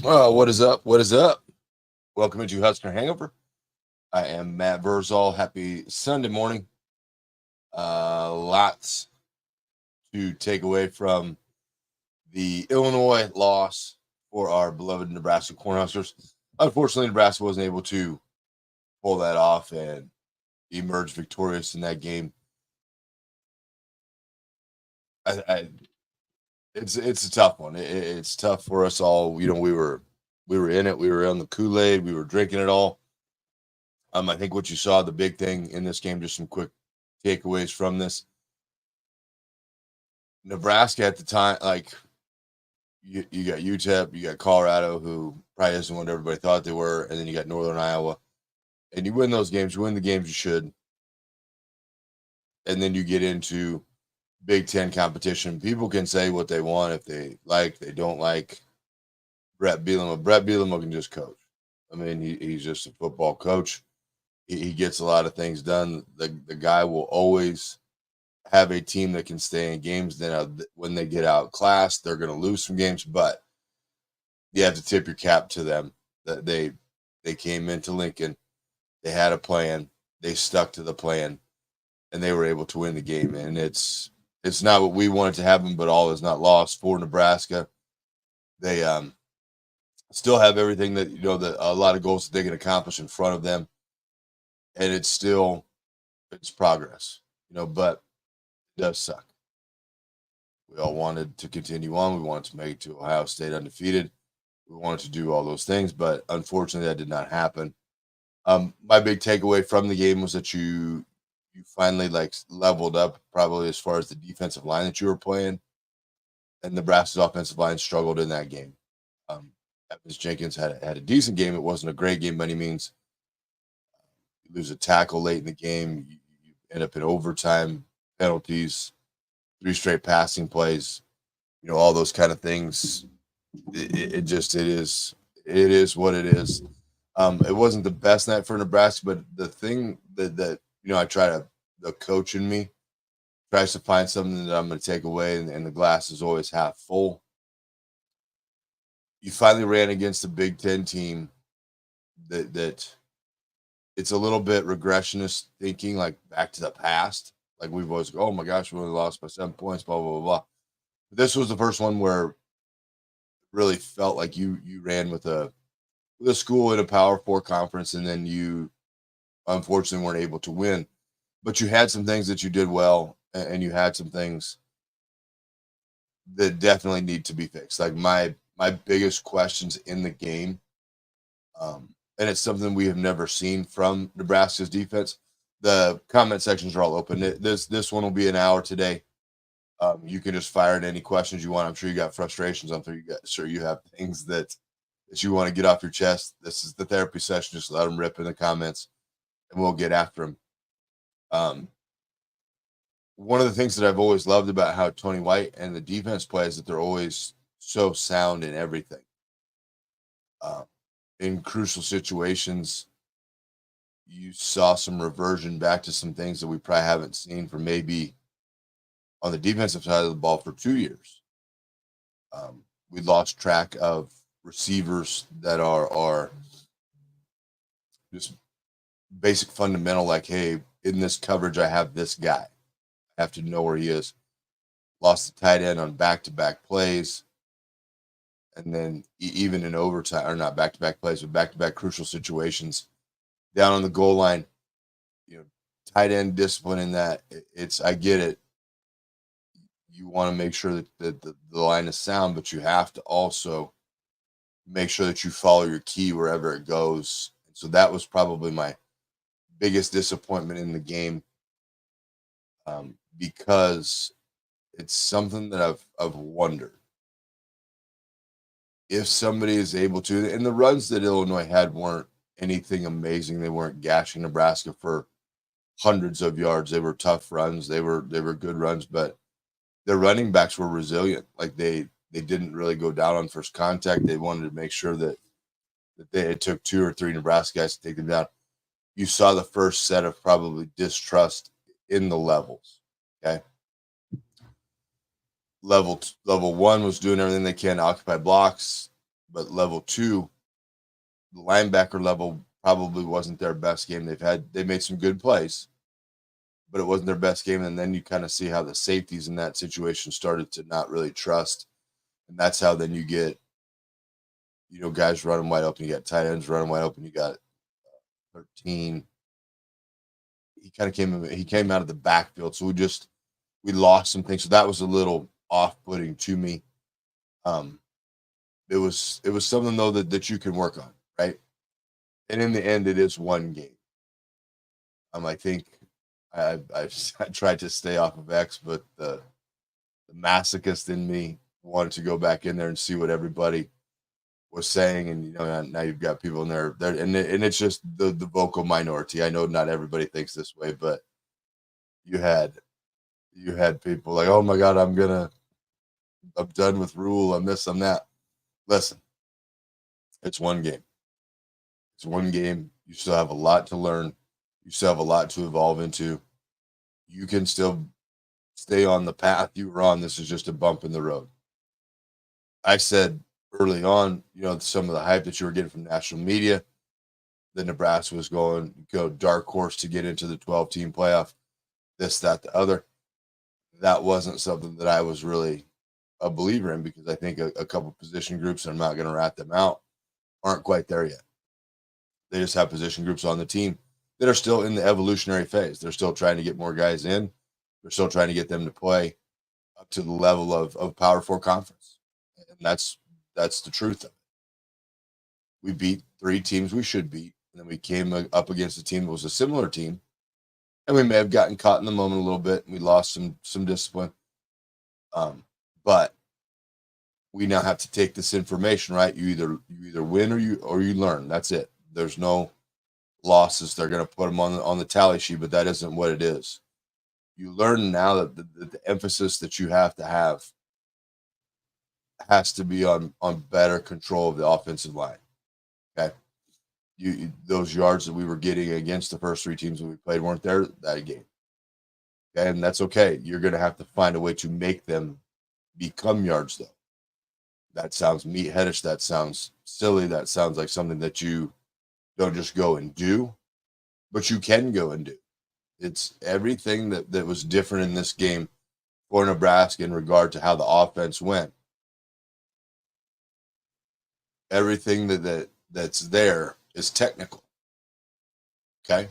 What is up? What is up? Welcome into Husker Hangover. I am Matt Verzal. Happy Sunday morning. Lots to take away from the Illinois loss for our beloved Nebraska Cornhuskers. Unfortunately, Nebraska wasn't able to pull that off and emerge victorious in that game. It's a tough one. It's tough for us all. We were in it. We were on the Kool-Aid. We were drinking it all. I think what you saw, the big thing in this game, just some quick takeaways from this. Nebraska at the time, like you got UTEP, you got Colorado, who probably isn't what everybody thought they were, and then you got Northern Iowa, and you win those games, you win the games you should, and then you get into Big Ten competition. People can say what they want if they don't like Brett Bielema. Brett Bielema can just coach. I mean, he's just a football coach. He gets a lot of things done. The guy will always have a team that can stay in games. Then when they get outclassed, they're going to lose some games. But you have to tip your cap to them that they came into Lincoln, they had a plan, they stuck to the plan, and they were able to win the game. And it's not what we wanted to happen, but all is not lost for Nebraska. They still have everything that that a lot of goals that they can accomplish in front of them, and it's progress, but it does suck. We all wanted to continue on. We wanted to make it to Ohio State undefeated. We wanted to do all those things, but unfortunately that did not happen. My big takeaway from the game was that you finally leveled up probably as far as the defensive line that you were playing, and Nebraska's offensive line struggled in that game. Evans Jenkins had a decent game. It wasn't a great game by any means. You lose a tackle late in the game. You end up in overtime, penalties, 3 straight passing plays, all those kind of things. It is what it is. It wasn't the best night for Nebraska, but the thing that I try to, the coach in me tries to find something that I'm going to take away, and the glass is always half full. You finally ran against a Big Ten team that it's a little bit regressionist thinking, like back to the past. Like we've always go, oh my gosh, we only lost by 7 points, blah, blah, blah, blah. But this was the first one where it really felt like you ran with a school in a Power 4 conference, and then you unfortunately weren't able to win. But you had some things that you did well, and you had some things that definitely need to be fixed. Like my biggest questions in the game, and it's something we have never seen from Nebraska's defense. The comment sections are all open. This one will be an hour today. You can just fire in any questions you want. I'm sure you got frustrations. Sure you have things that you want to get off your chest. This is the therapy session. Just let them rip in the comments, and we'll get after them. One of the things that I've always loved about how Tony White and the defense play is that they're always so sound in everything. In crucial situations, you saw some reversion back to some things that we probably haven't seen for maybe on the defensive side of the ball for 2 years. We lost track of receivers that are just basic fundamental, like, hey, in this coverage, I have this guy. I have to know where he is. Lost the tight end on back-to-back plays. And then even in overtime, or not back-to-back plays, but back-to-back crucial situations, down on the goal line, tight end discipline in that. I get it. You want to make sure that the line is sound, but you have to also make sure that you follow your key wherever it goes. So that was probably my biggest disappointment in the game, because it's something that I've wondered if somebody is able to. And the runs that Illinois had weren't anything amazing. They weren't gashing Nebraska for hundreds of yards. They were tough runs. They were good runs, but their running backs were resilient. Like they didn't really go down on first contact. They wanted to make sure that it took 2 or 3 Nebraska guys to take them down. You saw the first set of probably distrust in the levels. Okay. Level 1 was doing everything they can to occupy blocks, but level two, the linebacker level probably wasn't their best game. They made some good plays, but it wasn't their best game. And then you kind of see how the safeties in that situation started to not really trust. And that's how then you get, guys running wide open. You got tight ends running wide open. You got 13. He came out of the backfield. So we lost some things. So that was a little off-putting to me. It was something though that you can work on, right? And in the end, it is one game. I think I tried to stay off of X, but the masochist in me wanted to go back in there and see what everybody was saying. And now you've got people in there, and it's just the vocal minority. I know not everybody thinks this way, but you had people like, oh my God, I'm done with Rule. I'm this, I'm that. Listen, it's one game. It's one game. You still have a lot to learn. You still have a lot to evolve into. You can still stay on the path you were on. This is just a bump in the road. I said early on, some of the hype that you were getting from national media, that Nebraska was going dark horse to get into the 12-team playoff, this, that, the other. That wasn't something that I was really a believer in, because I think a couple position groups, and I'm not going to rat them out, aren't quite there yet. They just have position groups on the team that are still in the evolutionary phase. They're still trying to get more guys in. They're still trying to get them to play up to the level of Power 4 conference. And that's the truth of it. We beat 3 teams we should beat, and then we came up against a team that was a similar team, and we may have gotten caught in the moment a little bit, and we lost some discipline. But we now have to take this information, right? You either win or you learn. That's it. There's no losses. They're going to put them on the tally sheet, but that isn't what it is. You learn now that the emphasis that you have to have has to be on better control of the offensive line. Okay. Those yards that we were getting against the first 3 teams that we played weren't there that game. Okay, and that's okay. You're going to have to find a way to make them become yards, though. That sounds meatheadish. That sounds silly. That sounds like something that you don't just go and do, but you can go and do. It's everything that was different in this game for Nebraska in regard to how the offense went. Everything that's there is technical. Okay?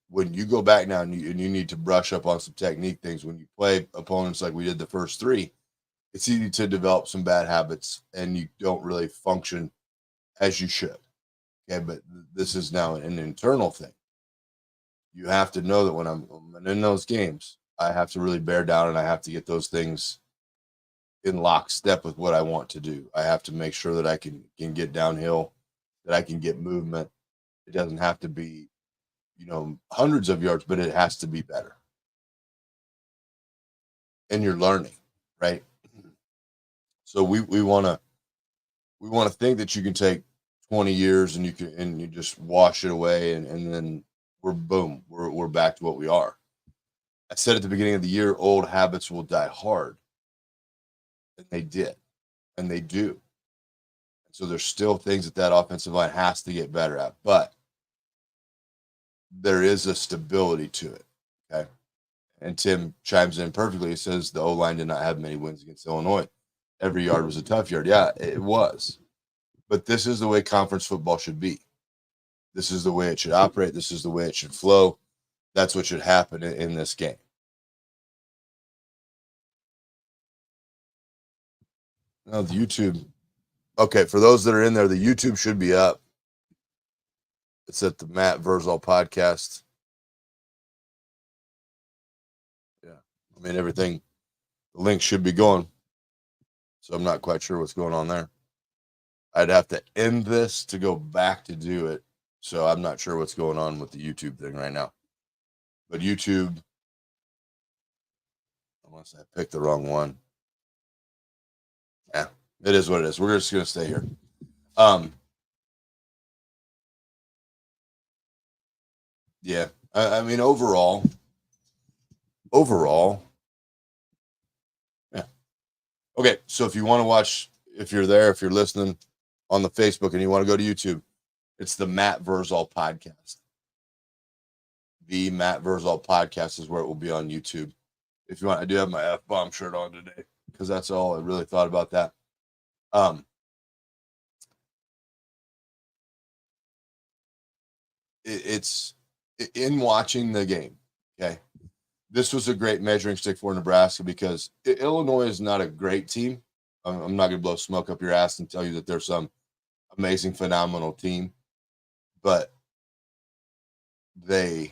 When you go back now and you need to brush up on some technique things, when you play opponents like we did the first 3, it's easy to develop some bad habits and you don't really function as you should. Okay, but this is now an internal thing. You have to know that when I'm in those games, I have to really bear down and I have to get those things in lockstep with what I want to do. I have to make sure that I can get downhill, that I can get movement. It doesn't have to be, hundreds of yards, but it has to be better. And you're learning, right? So we want to think that you can take 20 years and you just wash it away and then we're back to what we are. I said at the beginning of the year, old habits will die hard. And they did. And they do. So there's still things that offensive line has to get better at, but there is a stability to it. Okay. And Tim chimes in perfectly. He says the O-line did not have many wins against Illinois. Every yard was a tough yard. Yeah, it was. But this is the way conference football should be. This is the way it should operate. This is the way it should flow. That's what should happen in this game. Now the YouTube. Okay, for those that are in there, the YouTube should be up. It's at the Matt Verzal podcast. Yeah, I mean everything. The link should be going. So I'm not quite sure what's going on there. I'd have to end this to go back to do it. So I'm not sure what's going on with the YouTube thing right now. But YouTube, unless I picked the wrong one. Yeah, it is what it is. We're just going to stay here. Yeah, I mean, overall, yeah. Okay, so if you want to watch, if you're there, if you're listening, on the Facebook and you want to go to YouTube, it's the Matt Verzal podcast. The Matt Verzal podcast is where it will be on YouTube. If you want, I do have my F-bomb shirt on today because that's all I really thought about that. It's in watching the game. Okay. This was a great measuring stick for Nebraska because Illinois is not a great team. I'm not going to blow smoke up your ass and tell you that there's some amazing, phenomenal team, but they're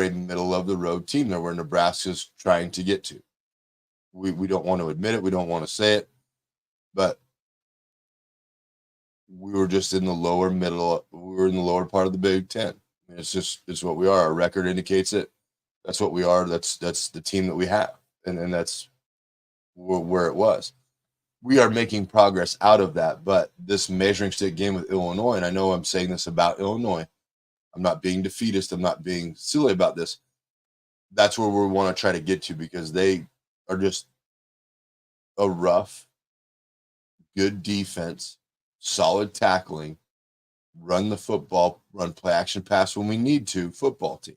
a middle of the road team. They're where Nebraska's trying to get to. We don't want to admit it. We don't want to say it, but we were just in the lower middle. We were in the lower part of the Big Ten. I mean, it's what we are. Our record indicates it. That's what we are. That's the team that we have, and that's where it was. We are making progress out of that, but this measuring stick game with Illinois, and I know I'm saying this about Illinois, I'm not being defeatist. I'm not being silly about this. That's where we want to try to get to because they are just a rough, good defense, solid tackling, run the football, run play action pass when we need to football team.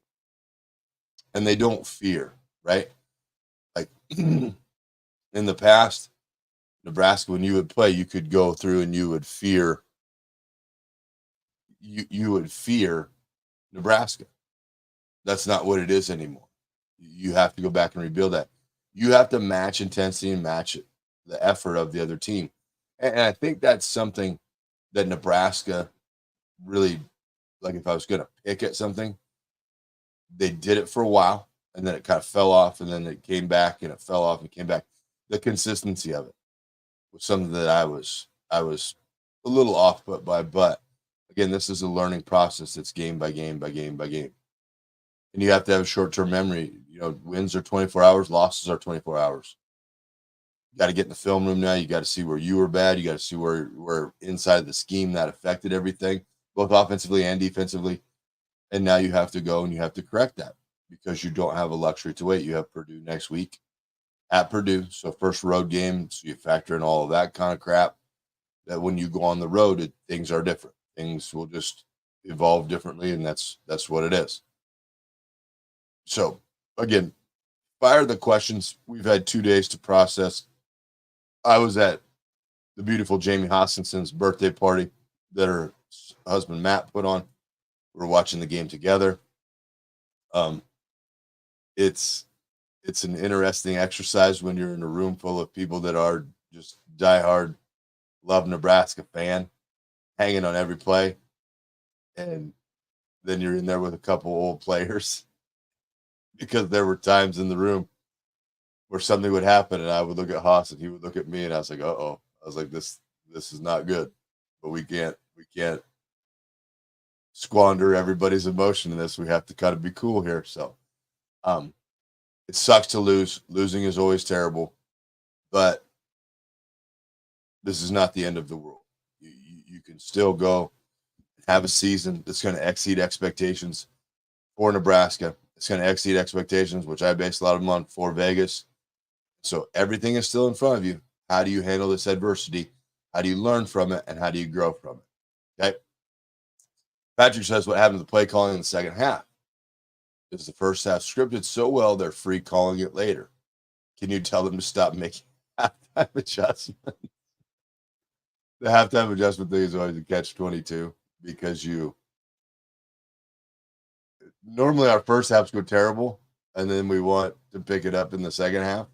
And they don't fear, right? Like in the past, Nebraska, when you would play, you could go through and you would fear Nebraska. That's not what it is anymore. You have to go back and rebuild that. You have to match intensity and match the effort of the other team. And I think that's something that Nebraska really, like if I was going to pick at something, they did it for a while and then it kind of fell off and then it came back and it fell off and came back. The consistency of it was something that I was a little off put by, but again, this is a learning process. It's game by game by game by game. And you have to have a short-term memory. You know, wins are 24 hours, losses are 24 hours. You got to get in the film room now. You got to see where you were bad. You got to see where inside the scheme that affected everything, both offensively and defensively. And now you have to go and you have to correct that because you don't have a luxury to wait. You have Purdue next week at Purdue. So first road game. So you factor in all of that kind of crap that when you go on the road, things are different. Things will just evolve differently. And that's what it is. So again, fire the questions. We've had 2 days to process. I was at the beautiful Jamie Hoskinson's birthday party that her husband Matt put on. We were watching the game together. It's an interesting exercise when you're in a room full of people that are just diehard love Nebraska fan, hanging on every play, and then you're in there with a couple old players because there were times in the room where something would happen and I would look at Haas and he would look at me and I was like, uh-oh. I was like, this is not good. But we can't squander everybody's emotion in this. We have to kind of be cool here. So it sucks to lose. Losing is always terrible. But this is not the end of the world. You can still go have a season that's going to exceed expectations for Nebraska. It's going to exceed expectations, which I base a lot of them on for Vegas. So everything is still in front of you. How do you handle this adversity? How do you learn from it? And how do you grow from it? Okay. Patrick says, what happened to the play calling in the second half? Is the first half scripted so well, they're free calling it later? Can you tell them to stop making halftime adjustments? The halftime adjustment thing is always a catch-22 because normally our first halves go terrible and then we want to pick it up in the second half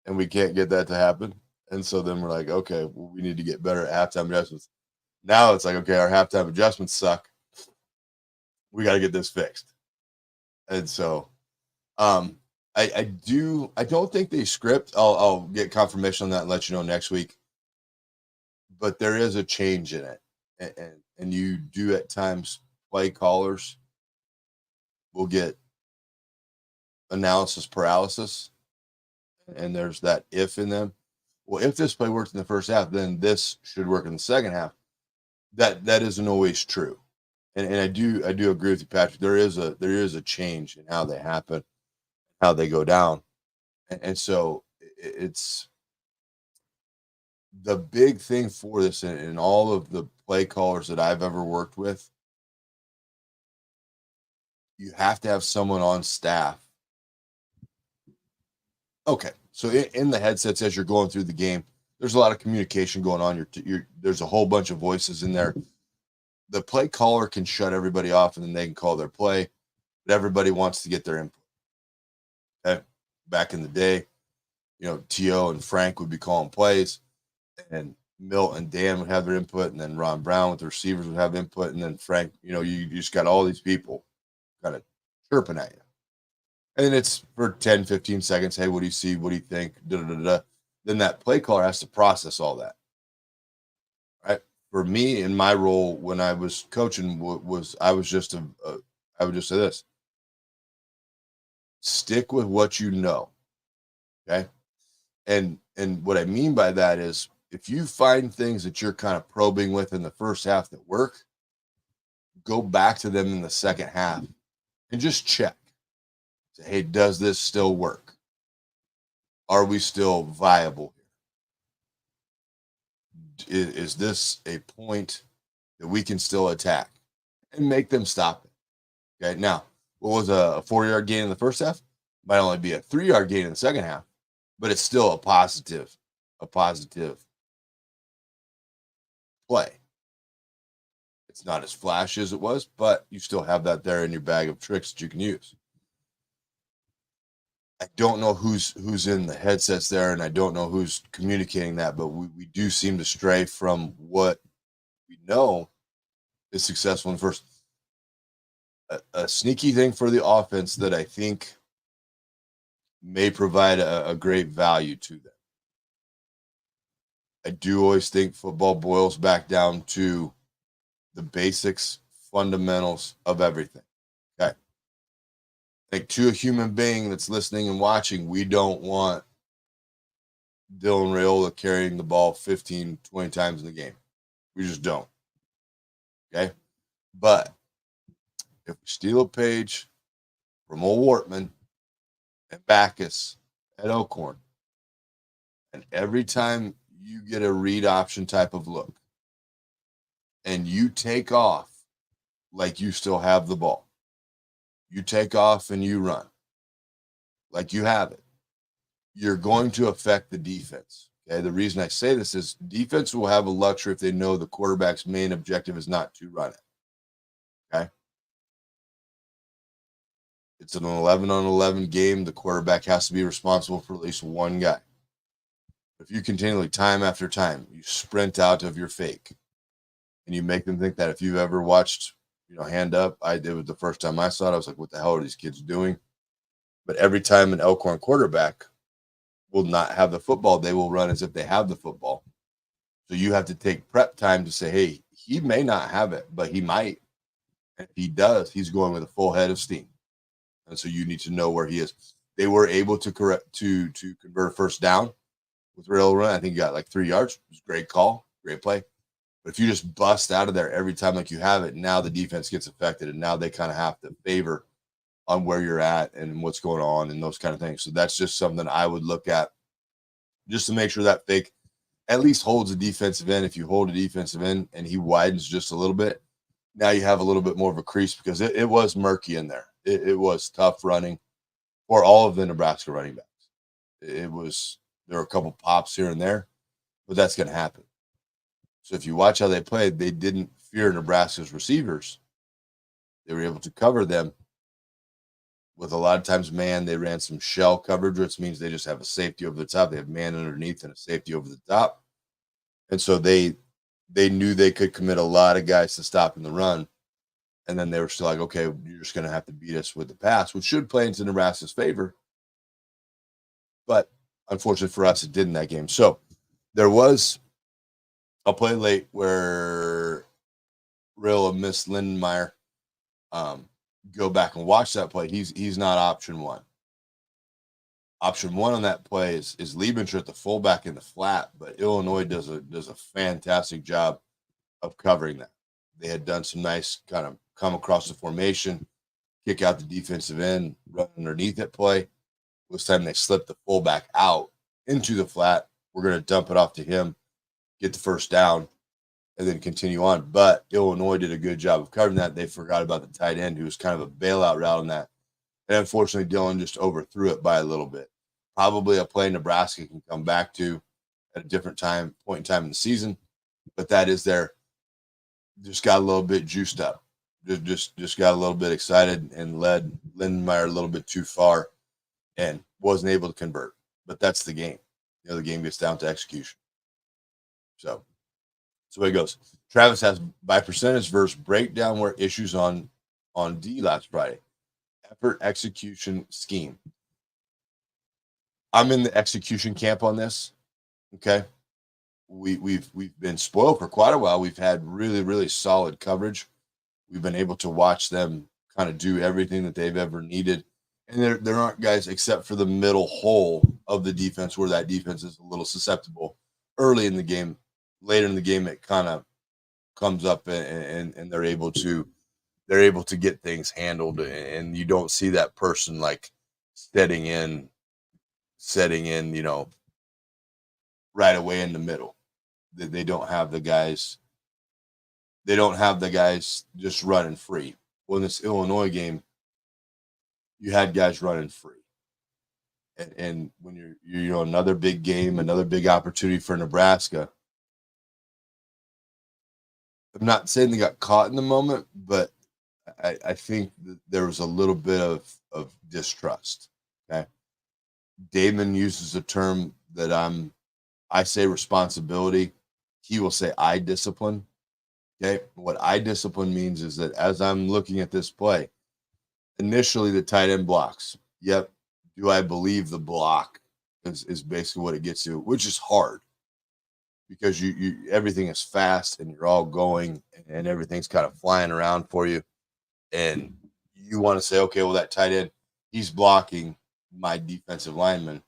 and we can't get that to happen. And so then we're like, okay, well, we need to get better at halftime adjustments. Now it's like, okay, our halftime adjustments suck. We got to get this fixed. And so I don't think they script. I'll get confirmation on that and let you know next week. But there is a change in it. And you do at times play callers will get analysis paralysis. And there's that if in them. Well, if this play works in the first half, then this should work in the second half. That isn't always true. And I do agree with you, Patrick. There is a change in how they happen, how they go down. And so it's The big thing for this and all of the play callers that I've ever worked with, you have to have someone on staff. Okay, so in the headsets as you're going through the game, there's a lot of communication going on. There's a whole bunch of voices in there. The play caller can shut everybody off, and then they can call their play. But everybody wants to get their input. Okay? Back in the day, T.O. and Frank would be calling plays, and Milt and Dan would have their input, and then Ron Brown with the receivers would have input, and then Frank, you just got all these people kind of chirping at you. And then it's for 10, 15 seconds. Hey, what do you see? What do you think? Da, da, da, da. Then that play caller has to process all that. Right. For me, in my role when I was coaching, I would just say this: stick with what you know. Okay. And what I mean by that is if you find things that you're kind of probing with in the first half that work, go back to them in the second half and just check. Say, hey, does this still work? Are we still viable here? Is this a point that we can still attack? And make them stop it. Okay. Now, what was a 4-yard gain in the first half? Might only be a 3-yard gain in the second half, but it's still a positive play. It's not as flashy as it was, but you still have that there in your bag of tricks that you can use. I don't know who's in the headsets there, and I don't know who's communicating that, but we do seem to stray from what we know is successful in first. A sneaky thing for the offense that I think may provide a great value to them. I do always think football boils back down to the basics, fundamentals of everything. Okay. Like to a human being that's listening and watching, we don't want Dylan Raiola carrying the ball 15, 20 times in the game. We just don't. Okay. But if we steal a page from old Wortman and Backus at Elkhorn, and every time you get a read option type of look and you take off like you still have the ball, you take off and you run like you have it, you're going to affect the defense. Okay. The reason I say this is defense will have a luxury if they know the quarterback's main objective is not to run it. Okay. It's an 11-on-11 game. The quarterback has to be responsible for at least one guy. If you continually, time after time, you sprint out of your fake and you make them think that, if you've ever watched, Hand Up, I did it the first time I saw it. I was like, what the hell are these kids doing? But every time an Elkhorn quarterback will not have the football, they will run as if they have the football. So you have to take prep time to say, hey, he may not have it, but he might. And if he does, he's going with a full head of steam. And so you need to know where he is. They were able to convert a first down with rail run. I think you got like 3 yards. It was a great call, great play. But if you just bust out of there every time like you have it, now the defense gets affected, and now they kind of have to favor on where you're at and what's going on and those kind of things. So that's just something I would look at just to make sure that fake at least holds a defensive end. If you hold a defensive end and he widens just a little bit, now you have a little bit more of a crease, because it was murky in there. It was tough running for all of the Nebraska running backs. There were a couple pops here and there, but that's going to happen. So if you watch how they played, they didn't fear Nebraska's receivers. They were able to cover them with a lot of times man. They ran some shell coverage, which means they just have a safety over the top. They have man underneath and a safety over the top. And so they knew they could commit a lot of guys to stopping the run. And then they were still like, okay, you're just going to have to beat us with the pass, which should play into Nebraska's favor. But unfortunately for us, it did in that game. So there was a play late where Rilla missed Lindenmeyer. Go back and watch that play. He's not option one. Option one on that play is Liebencher at the fullback in the flat, but Illinois does a fantastic job of covering that. They had done some nice kind of come across the formation, kick out the defensive end, run underneath that play. This time they slipped the fullback out into the flat. We're going to dump it off to him. get the first down, and then continue on. But Illinois did a good job of covering that. They forgot about the tight end, who was kind of a bailout route on that. And unfortunately, Dillon just overthrew it by a little bit. Probably a play Nebraska can come back to at a different point in time in the season. But that is there. Just got a little bit juiced up. Just got a little bit excited and led Lindenmeyer a little bit too far and wasn't able to convert. But that's the game. The game gets down to execution. So it goes. Travis has by percentage versus breakdown where issues on D last Friday. Effort, execution, scheme. I'm in the execution camp on this. Okay. We've been spoiled for quite a while. We've had really, really solid coverage. We've been able to watch them kind of do everything that they've ever needed. And there aren't guys except for the middle hole of the defense where that defense is a little susceptible early in the game. Later in the game, it kind of comes up and they're able to get things handled, and you don't see that person like setting in, right away in the middle. They don't have the guys. They don't have the guys just running free. Well, in this Illinois game, you had guys running free. And when you're another big game, another big opportunity for Nebraska, I'm not saying they got caught in the moment, but I think that there was a little bit of distrust. Okay. Damon uses a term that I say responsibility. He will say I discipline. Okay. What I discipline means is that as I'm looking at this play, initially the tight end blocks. Yep. Do I believe the block is basically what it gets to, which is hard because you everything is fast and you're all going and everything's kind of flying around for you. And you want to say, okay, well, that tight end, he's blocking my defensive lineman.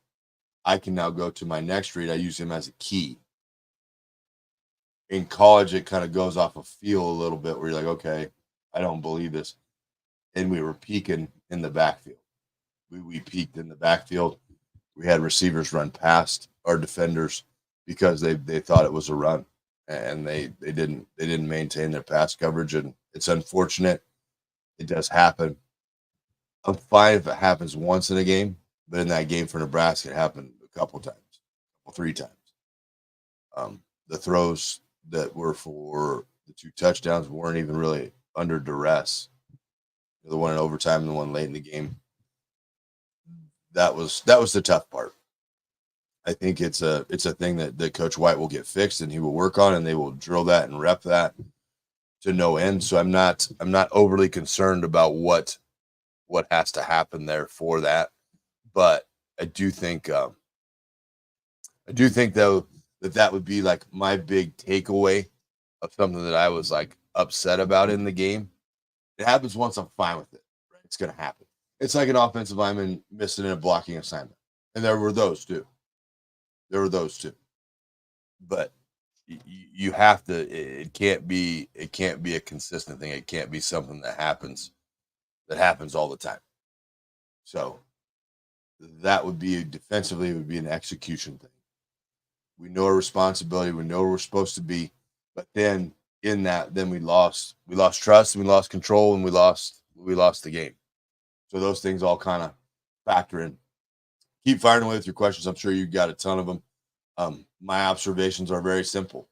I can now go to my next read. I use him as a key. In college, it kind of goes off of feel a little bit where you're like, okay, I don't believe this. And we were peaking in the backfield. We peaked in the backfield. We had receivers run past our defenders because they thought it was a run, and they didn't maintain their pass coverage, and it's unfortunate. It does happen. I'm fine if it happens once in a game, but in that game for Nebraska, it happened a couple times, 3 times. The throws that were for the 2 touchdowns weren't even really under duress. The one in overtime and the one late in the game. That was the tough part. I think it's a thing that Coach White will get fixed and he will work on, and they will drill that and rep that to no end. So I'm not overly concerned about what has to happen there for that. But I do think though that would be like my big takeaway of something that I was like upset about in the game. It happens once, I'm fine with it. Right? It's going to happen. It's like an offensive lineman missing in a blocking assignment. And there were those too. But you have to, it can't be a consistent thing. It can't be something that happens all the time. So that would be defensively, it would be an execution thing. We know our responsibility. We know where we're supposed to be. But then in that, then we lost trust, and we lost control, and we lost the game. So those things all kind of factor in. Keep firing away with your questions. I'm sure you got a ton of them. My observations are very simple.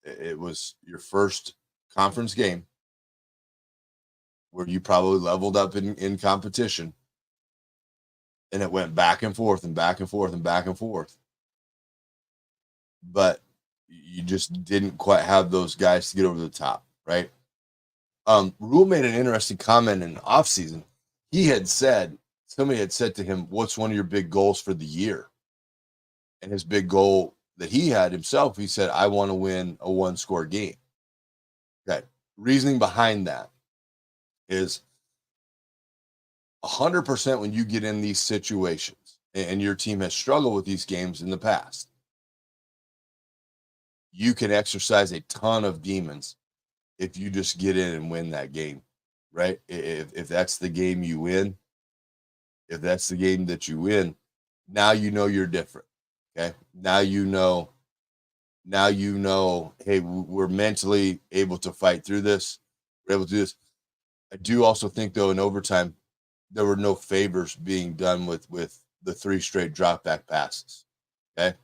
It was your first conference game where you probably leveled up in competition, and it went back and forth and back and forth and back and forth. But you just didn't quite have those guys to get over the top, right? Rule made an interesting comment in the offseason. Somebody had said to him, what's one of your big goals for the year? And his big goal that he had himself, he said, I want to win a 1-score game. Okay. Reasoning behind that is 100% when you get in these situations, and your team has struggled with these games in the past, you can exercise a ton of demons if you just get in and win that game, right? If that's the game you win, if that's the game that you win, now you know you're different, okay? Now you know Now you know, hey, we're mentally able to fight through this. We're able to do this. I do also think, though, in overtime, there were no favors being done with the 3 straight drop back passes. Okay.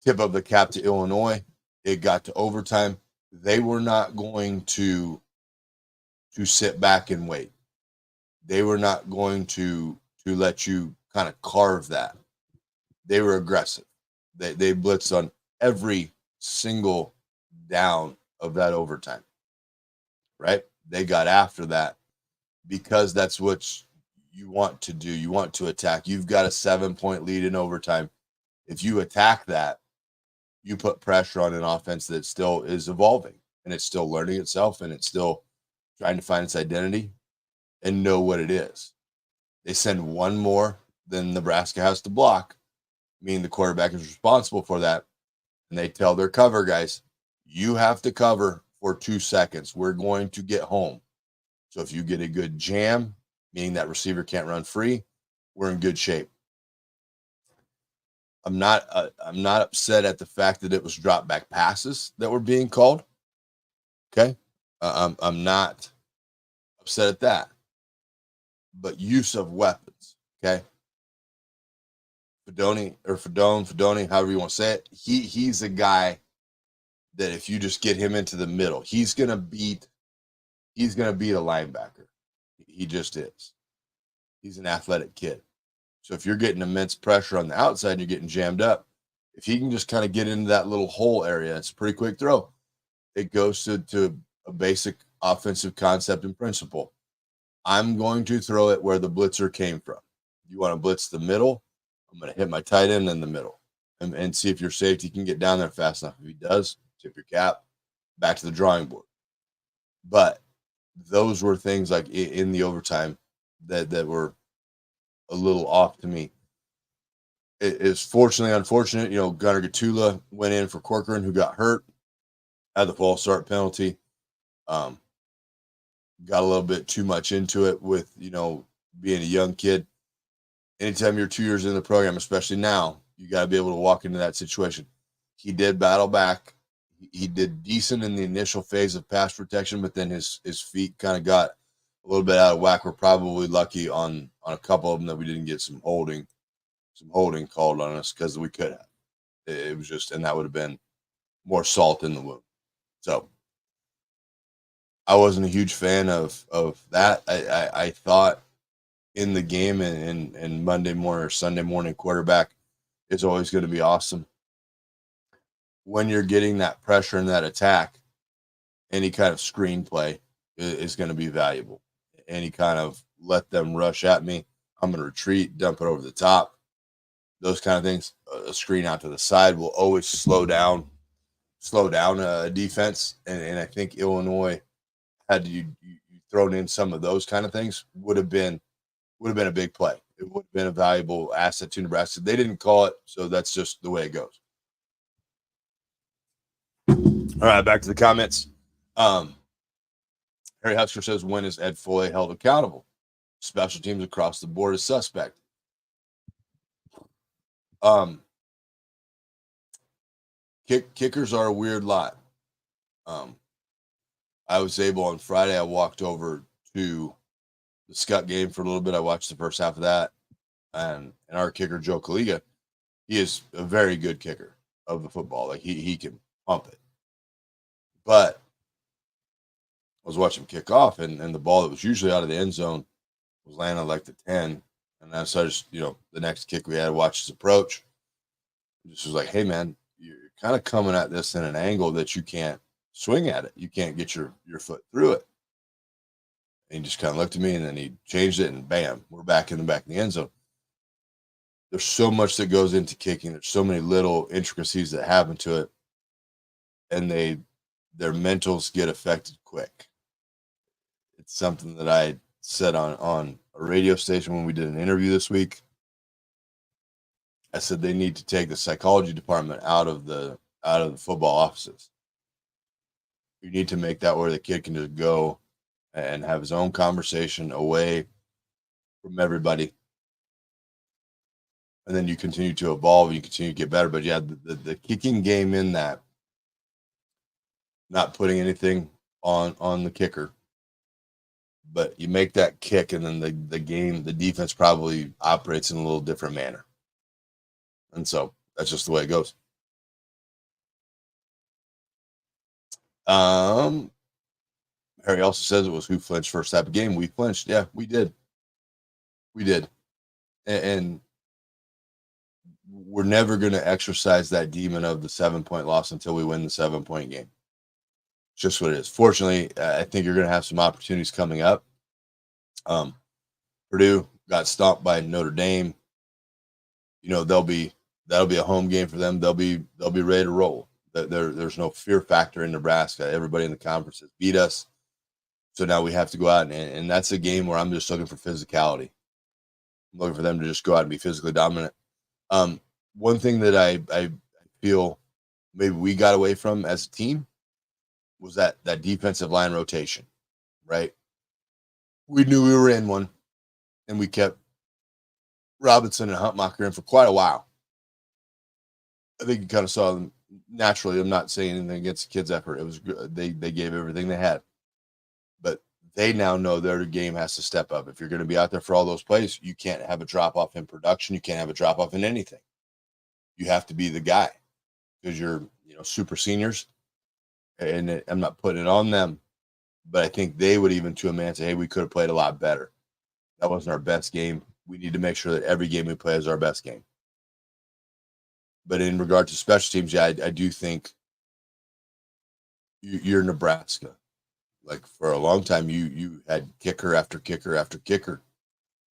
Tip of the cap to Illinois. It got to overtime. They were not going to sit back and wait. They were not going to let you kind of carve that. They were aggressive. They blitzed on every single down of that overtime. Right? They got after that because that's what you want to do. You want to attack. You've got a 7-point lead in overtime. If you attack that, you put pressure on an offense that still is evolving and it's still learning itself and it's still trying to find its identity and know what it is. They send one more than Nebraska has to block, meaning the quarterback is responsible for that. And they tell their cover guys, you have to cover for 2 seconds. We're going to get home. So if you get a good jam, meaning that receiver can't run free, we're in good shape. I'm not upset at the fact that it was drop back passes that were being called. Okay. I'm not upset at that, but use of weapons. Okay. Fedoni, however you want to say it. He's a guy that if you just get him into the middle, he's going to beat a linebacker. He just is. He's an athletic kid. So if you're getting immense pressure on the outside, you're getting jammed up. If he can just kind of get into that little hole area, it's a pretty quick throw. It goes to a basic offensive concept and principle. I'm going to throw it where the blitzer came from. You want to blitz the middle? I'm going to hit my tight end in the middle and see if your safety can get down there fast enough. If he does, tip your cap, back to the drawing board. But those were things like in the overtime that were a little off to me. It is fortunately unfortunate. Gunnar Gatula went in for Corcoran, who got hurt, had the false start penalty. Got a little bit too much into it with, being a young kid. Anytime you're 2 years in the program, especially now, you got to be able to walk into that situation. He did battle back. He did decent in the initial phase of pass protection, but then his feet kind of got a little bit out of whack. We're probably lucky on a couple of them that we didn't get some holding called on us because we could have. It was just, and that would have been more salt in the wound. So I wasn't a huge fan of that. I thought in the game and Monday morning or Sunday morning quarterback is always going to be awesome. When you're getting that pressure and that attack, any kind of screenplay is going to be valuable. Any kind of let them rush at me, I'm going to retreat, dump it over the top. Those kind of things. A screen out to the side will always slow down a defense. And I think Illinois, had you thrown in some of those kind of things, would have been a big play. It would have been a valuable asset to Nebraska. They didn't call it, so that's just the way it goes. All right, back to the comments. Harry Husker says, when is Ed Foley held accountable? Special teams across the board is suspect. Kickers are a weird lot. I was able on Friday, I walked over to the Scott game for a little bit. I watched the first half of that. And our kicker, Joe Kaliga, he is a very good kicker of the football. Like he can pump it. But I was watching him kick off, and the ball that was usually out of the end zone was landing on like the 10. And then so I just, the next kick we had to watch his approach. It just was like, hey, man, you're kind of coming at this in an angle that you can't swing at it. You can't get your foot through it. And he just kind of looked at me, and then he changed it, and bam, we're back in the end zone. There's so much that goes into kicking. There's so many little intricacies that happen to it, and their mentals get affected quick. It's something that I said on a radio station when we did an interview this week. I said they need to take the psychology department out of the football offices. You need to make that where the kid can just go and have his own conversation away from everybody and then you continue to evolve, you continue to get better. But yeah, the kicking game in that, not putting anything on the kicker, but you make that kick, and then the defense probably operates in a little different manner. And so that's just the way it goes. Harry also says it was who flinched first half of the game. We flinched. Yeah, we did. We did. And we're never going to exercise that demon of the 7-point loss until we win the 7-point game. It's just what it is. Fortunately, I think you're going to have some opportunities coming up. Purdue got stomped by Notre Dame. You know, that'll be a home game for them. They'll be ready to roll. There's no fear factor in Nebraska. Everybody in the conference has beat us. So now we have to go out, and that's a game where I'm just looking for physicality. I'm looking for them to just go out and be physically dominant. One thing that I feel maybe we got away from as a team was that defensive line rotation, right? We knew we were in one, and we kept Robinson and Huntmacher in for quite a while. I think you kind of saw them naturally. I'm not saying anything against the kids' effort. It was good. They gave everything they had. But they now know their game has to step up. If you're going to be out there for all those plays, you can't have a drop-off in production. You can't have a drop-off in anything. You have to be the guy because you're, super seniors. And I'm not putting it on them, but I think they would even to a man say, hey, we could have played a lot better. That wasn't our best game. We need to make sure that every game we play is our best game. But in regard to special teams, yeah, I do think you're Nebraska. Like for a long time, you had kicker after kicker after kicker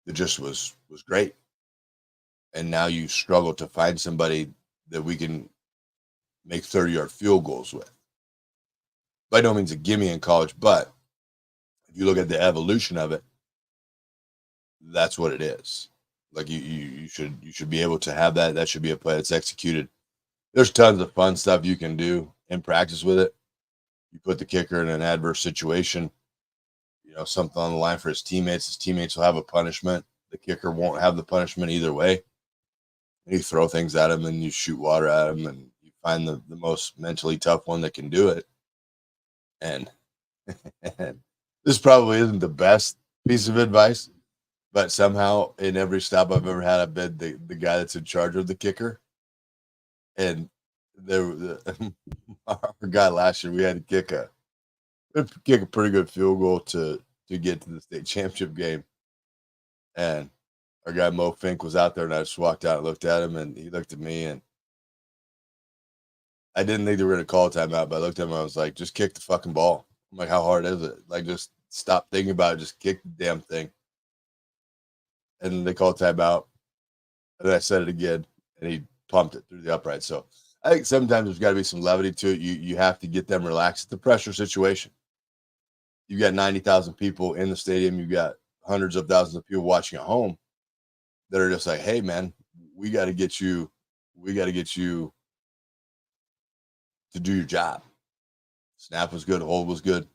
that just was great. And now you struggle to find somebody that we can make 30-yard field goals with. By no means a gimme in college, but if you look at the evolution of it, that's what it is. Like you should be able to have that. That should be a play that's executed. There's tons of fun stuff you can do in practice with it. You put the kicker in an adverse situation, something on the line for his teammates. His teammates will have a punishment. The kicker won't have the punishment either way. You throw things at him and you shoot water at him, and you find the most mentally tough one that can do it. And this probably isn't the best piece of advice, but somehow in every stop I've ever had, I've been the guy that's in charge of the kicker. And our guy last year, we had to kick a pretty good field goal to get to the state championship game. And our guy Mo Fink was out there, and I just walked out and looked at him, and he looked at me, and I didn't think they were going to call a timeout, but I looked at him and I was like, just kick the fucking ball. I'm like, how hard is it? Like, just stop thinking about it. Just kick the damn thing. And then they called timeout. And then I said it again, and he pumped it through the upright. So I think sometimes there's got to be some levity to it. You have to get them relaxed. It's a pressure situation. You've got 90,000 people in the stadium. You've got hundreds of thousands of people watching at home that are just like, hey, man, we got to get you to do your job. Snap was good. Hold was good.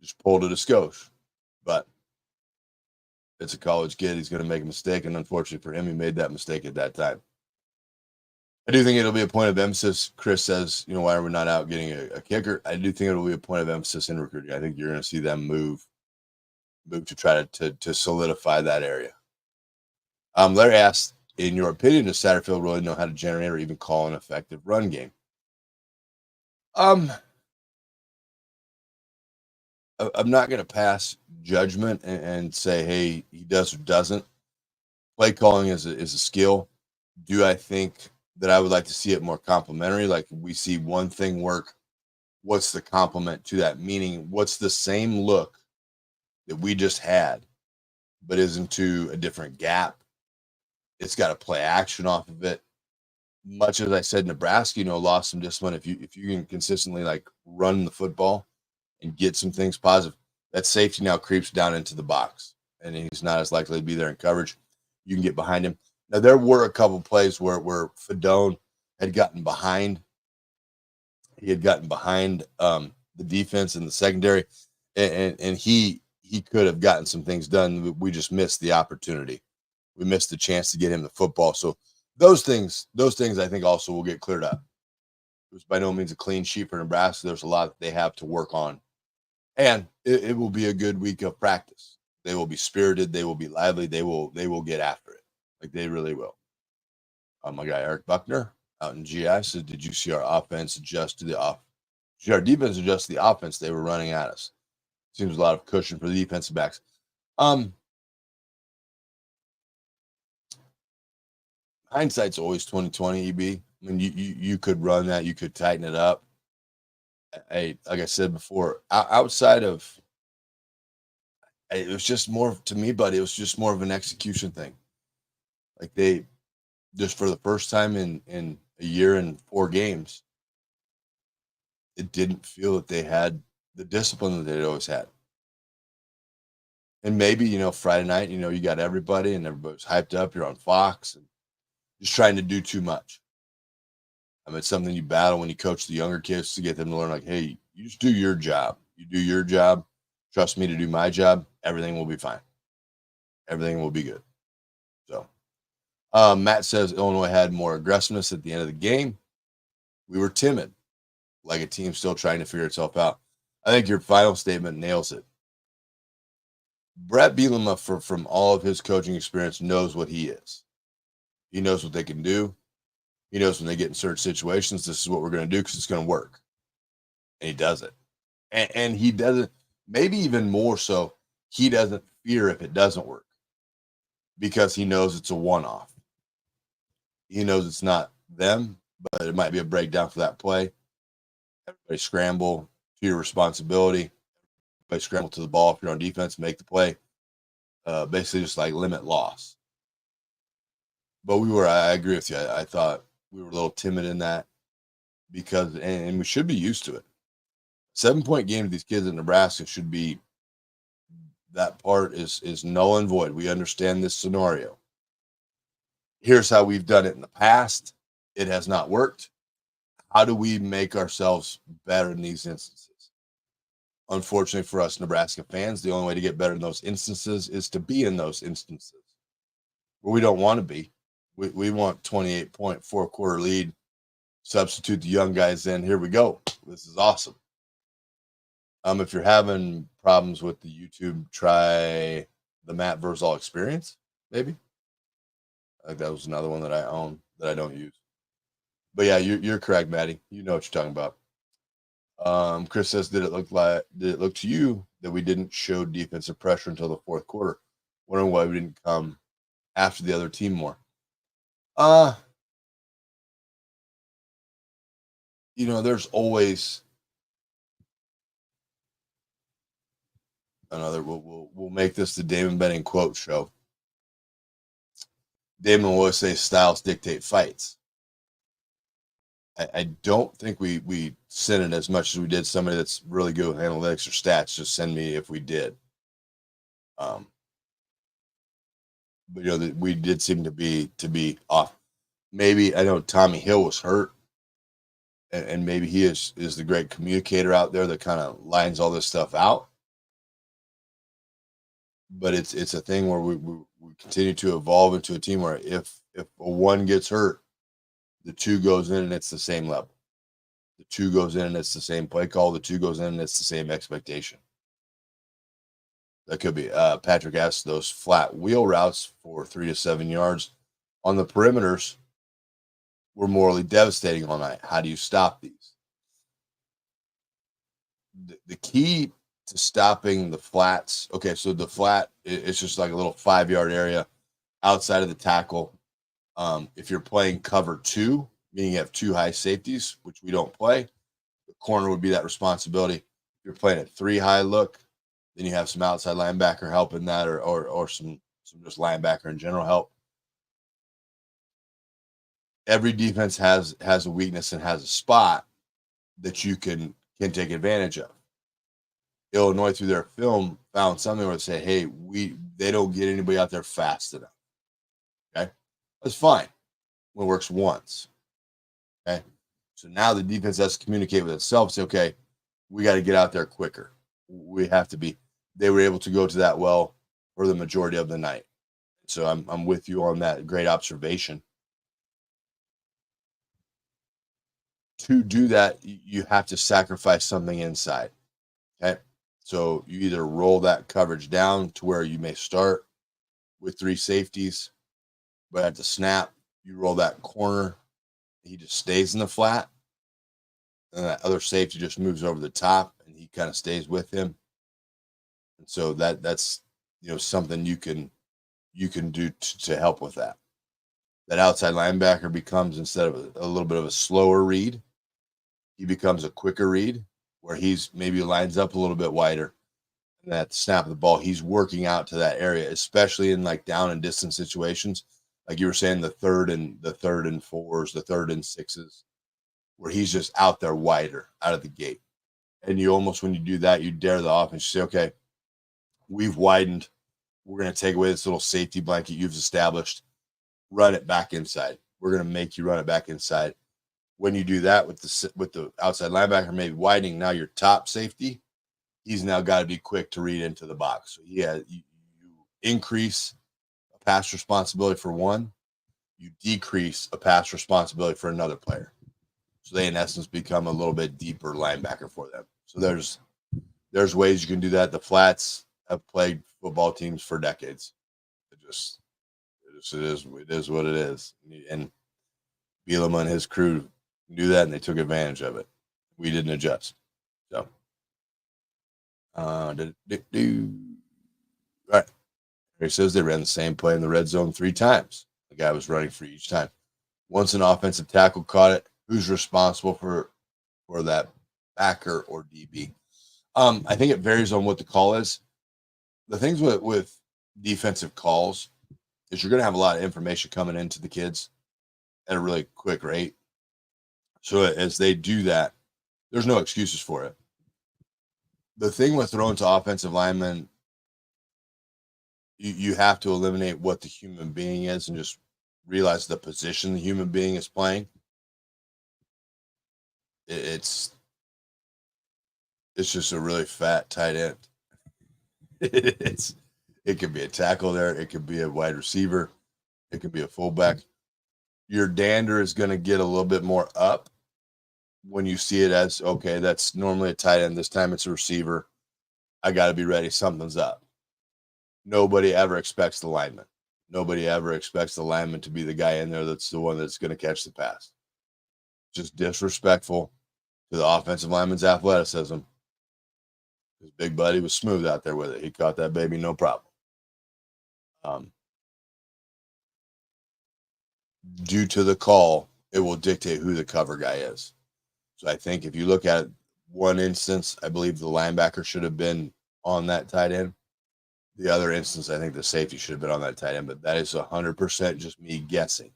Just pulled it a skosh. But it's a college kid. He's going to make a mistake. And unfortunately for him, he made that mistake at that time. I do think it'll be a point of emphasis. Chris says, why are we not out getting a kicker? I do think it'll be a point of emphasis in recruiting. I think you're going to see them move to try to solidify that area. Larry asked, in your opinion, does Satterfield really know how to generate or even call an effective run game? I'm not going to pass judgment and say, hey, he does or doesn't. Play calling is a skill. Do I think that I would like to see it more complementary? Like we see one thing work. What's the complement to that? Meaning, what's the same look that we just had, but is into a different gap? It's got to play action off of it. Much as I said, Nebraska, lost some discipline. If you can consistently like run the football and get some things positive, that safety now creeps down into the box, and he's not as likely to be there in coverage. You can get behind him. Now there were a couple plays where Fedone had gotten behind. He had gotten behind the defense in the secondary, and he could have gotten some things done. We just missed the opportunity. We missed the chance to get him the football. So those things I think also will get cleared up. It was by no means a clean sheet for Nebraska. There's a lot that they have to work on, and it will be a good week of practice. They will be spirited. They will be lively. They will get after it, like they really will. My guy Eric Buckner out in GI said, "Did you see our offense adjust to the off? See our defense adjust to the offense they were running at us? Seems a lot of cushion for the defensive backs." Um, Hindsight's always 2020. EB. I mean, you could run that. You could tighten it up. Like I said before, outside of it was just more to me, buddy. It was just more of an execution thing. Like they just for the first time in a year and 4 games, it didn't feel that they had the discipline that they'd always had. And maybe Friday night, you got everybody and everybody's hyped up. You're on Fox and just trying to do too much. I mean, it's something you battle when you coach the younger kids to get them to learn. Like, hey, you just do your job. You do your job. Trust me to do my job. Everything will be fine. Everything will be good. So, Matt says Illinois had more aggressiveness at the end of the game. We were timid, like a team still trying to figure itself out. I think your final statement nails it. Brett Bielema, from all of his coaching experience, knows what he is. He knows what they can do. He knows when they get in certain situations, this is what we're going to do because it's going to work. And he does it. And he doesn't, maybe even more so, he doesn't fear if it doesn't work because he knows it's a one-off. He knows it's not them, but it might be a breakdown for that play. Everybody scramble to your responsibility. Everybody scramble to the ball if you're on defense, make the play. Basically just like limit loss. But I agree with you. I thought we were a little timid in that because, and we should be used to it. 7-point game to these kids in Nebraska should be, that part is null and void. We understand this scenario. Here's how we've done it in the past. It has not worked. How do we make ourselves better in these instances? Unfortunately for us Nebraska fans, the only way to get better in those instances is to be in those instances where we don't want to be. We want 28-point 4-quarter lead, substitute the young guys in. Here we go. This is awesome. If you're having problems with the YouTube, try the Matt Verzal experience, maybe. I think that was another one that I own that I don't use. But yeah, you're correct, Maddie. You know what you're talking about. Chris says, did it look to you that we didn't show defensive pressure until the fourth quarter? Wondering why we didn't come after the other team more. There's always another. We'll make this the Damon Benning quote show. Damon will always say styles dictate fights. I don't think we sent it as much as we did somebody that's really good with analytics or stats. Just send me if we did. But we did seem to be off. Maybe I know Tommy Hill was hurt, and maybe he is the great communicator out there that kind of lines all this stuff out. But it's a thing where we continue to evolve into a team where if a one gets hurt, the two goes in and it's the same level. The two goes in and it's the same play call. The two goes in and it's the same expectation. That could be. Patrick asked those flat wheel routes for 3 to 7 yards on the perimeters were morally devastating all night. How do you stop these? The key to stopping the flats. Okay, so the flat, it's just like a little 5-yard area outside of the tackle. If you're playing cover 2, meaning you have 2 high safeties, which we don't play, the corner would be that responsibility. If you're playing a 3 high look, then you have some outside linebacker help in that, or some just linebacker in general help. Every defense has a weakness and has a spot that you can take advantage of. Illinois, through their film, found something where they say, hey, they don't get anybody out there fast enough. Okay? That's fine when it works once. Okay? So now the defense has to communicate with itself, say, okay, we got to get out there quicker. We have to be. They were able to go to that well for the majority of the night. So I'm with you on that. Great observation. to do that, you have to sacrifice something inside. Okay. So you either roll that coverage down to where you may start with three safeties, but at the snap, you roll that corner. He just stays in the flat, and that other safety just moves over the top, and he kind of stays with him. And so that's something you can do to help with that. That outside linebacker becomes, instead of a little bit of a slower read, he becomes a quicker read where he's maybe lines up a little bit wider. And at the snap of the ball, he's working out to that area, especially in like down and distance situations. Like you were saying, the third and fours, the third and sixes, where he's just out there wider out of the gate. And you almost, when you do that, you dare the offense. You say, okay, we've widened. We're going to take away this little safety blanket you've established. Run it back inside. We're going to make you run it back inside. When you do that with the outside linebacker maybe widening, now your top safety, he's now got to be quick to read into the box. So you increase a pass responsibility for one, you decrease a pass responsibility for another player. So they, in essence, become a little bit deeper linebacker for them. So there's ways you can do that. The flats have played football teams for decades. It is what it is. And Bielema and his crew knew that, and they took advantage of it. We didn't adjust. So, all right. He says they ran the same play in the red zone 3 times. The guy was running free each time. Once an offensive tackle caught it, who's responsible for that, backer or DB? I think it varies on what the call is. The things with defensive calls is you're going to have a lot of information coming into the kids at a really quick rate. So as they do that, there's no excuses for it. The thing with throwing to offensive linemen, you have to eliminate what the human being is and just realize the position the human being is playing. It's just a really fat tight end. It could be a tackle there. It could be a wide receiver. It could be a fullback. Your dander is going to get a little bit more up when you see it as, okay, that's normally a tight end. This time it's a receiver. I got to be ready. Something's up. Nobody ever expects the lineman. Nobody ever expects the lineman to be the guy in there that's the one that's going to catch the pass. Just disrespectful to the offensive lineman's athleticism. His big buddy was smooth out there with it. He caught that baby, no problem. Due to the call, it will dictate who the cover guy is. So I think if you look at one instance, I believe the linebacker should have been on that tight end. The other instance, I think the safety should have been on that tight end, but that is 100% just me guessing.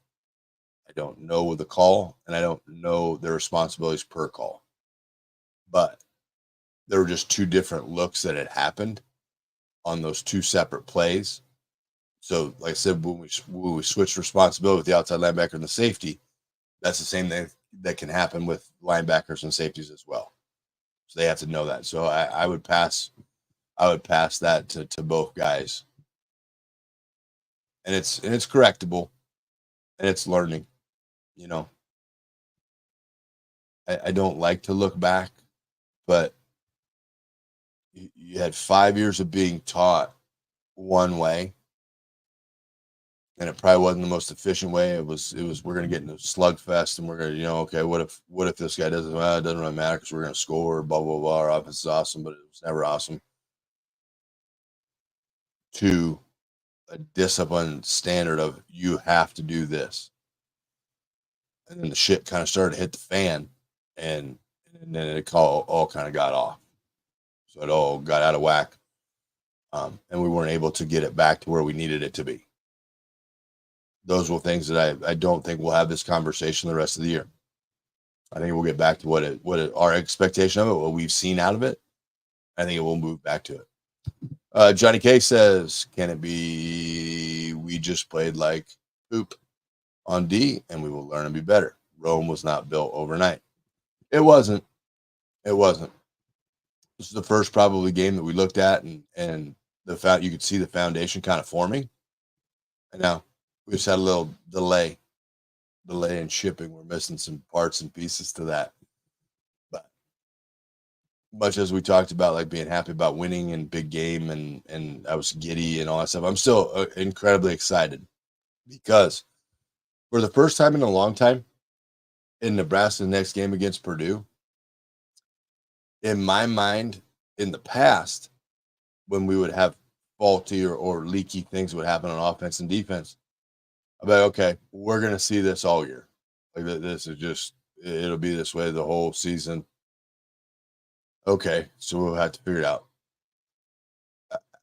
I don't know the call, and I don't know the responsibilities per call. But there were just 2 different looks that had happened on those 2 separate plays. So, like I said, when we switched responsibility with the outside linebacker and the safety, that's the same thing that can happen with linebackers and safeties as well. So they have to know that. So I would pass that to both guys. And it's correctable, and it's learning. You know, I don't like to look back, but you had 5 years of being taught one way, and it probably wasn't the most efficient way. It was we're going to get into a slugfest, and we're going to, okay, what if this guy doesn't? Well, it doesn't really matter because we're going to score. Blah blah blah. Our offense is awesome, but it was never awesome. To a disciplined standard of you have to do this, and then the shit kind of started to hit the fan, and then it all kind of got off. So it all got out of whack, and we weren't able to get it back to where we needed it to be. Those were things that I don't think we'll have this conversation the rest of the year. I think we'll get back to our expectation of it, what we've seen out of it. I think it will move back to it. Johnny K says, can it be we just played like poop on D and we will learn and be better? Rome was not built overnight. It wasn't. This is the first probably game that we looked at, and you could see the foundation kind of forming. And now we just had a little delay delay in shipping. We're missing some parts and pieces to that. But much as we talked about, like being happy about winning and big game, and I was giddy and all that stuff, I'm still incredibly excited because for the first time in a long time in Nebraska's next game against Purdue, in my mind, in the past, when we would have faulty or leaky things would happen on offense and defense, I'm like, okay, we're going to see this all year. Like this is just, it'll be this way the whole season. Okay, so we'll have to figure it out.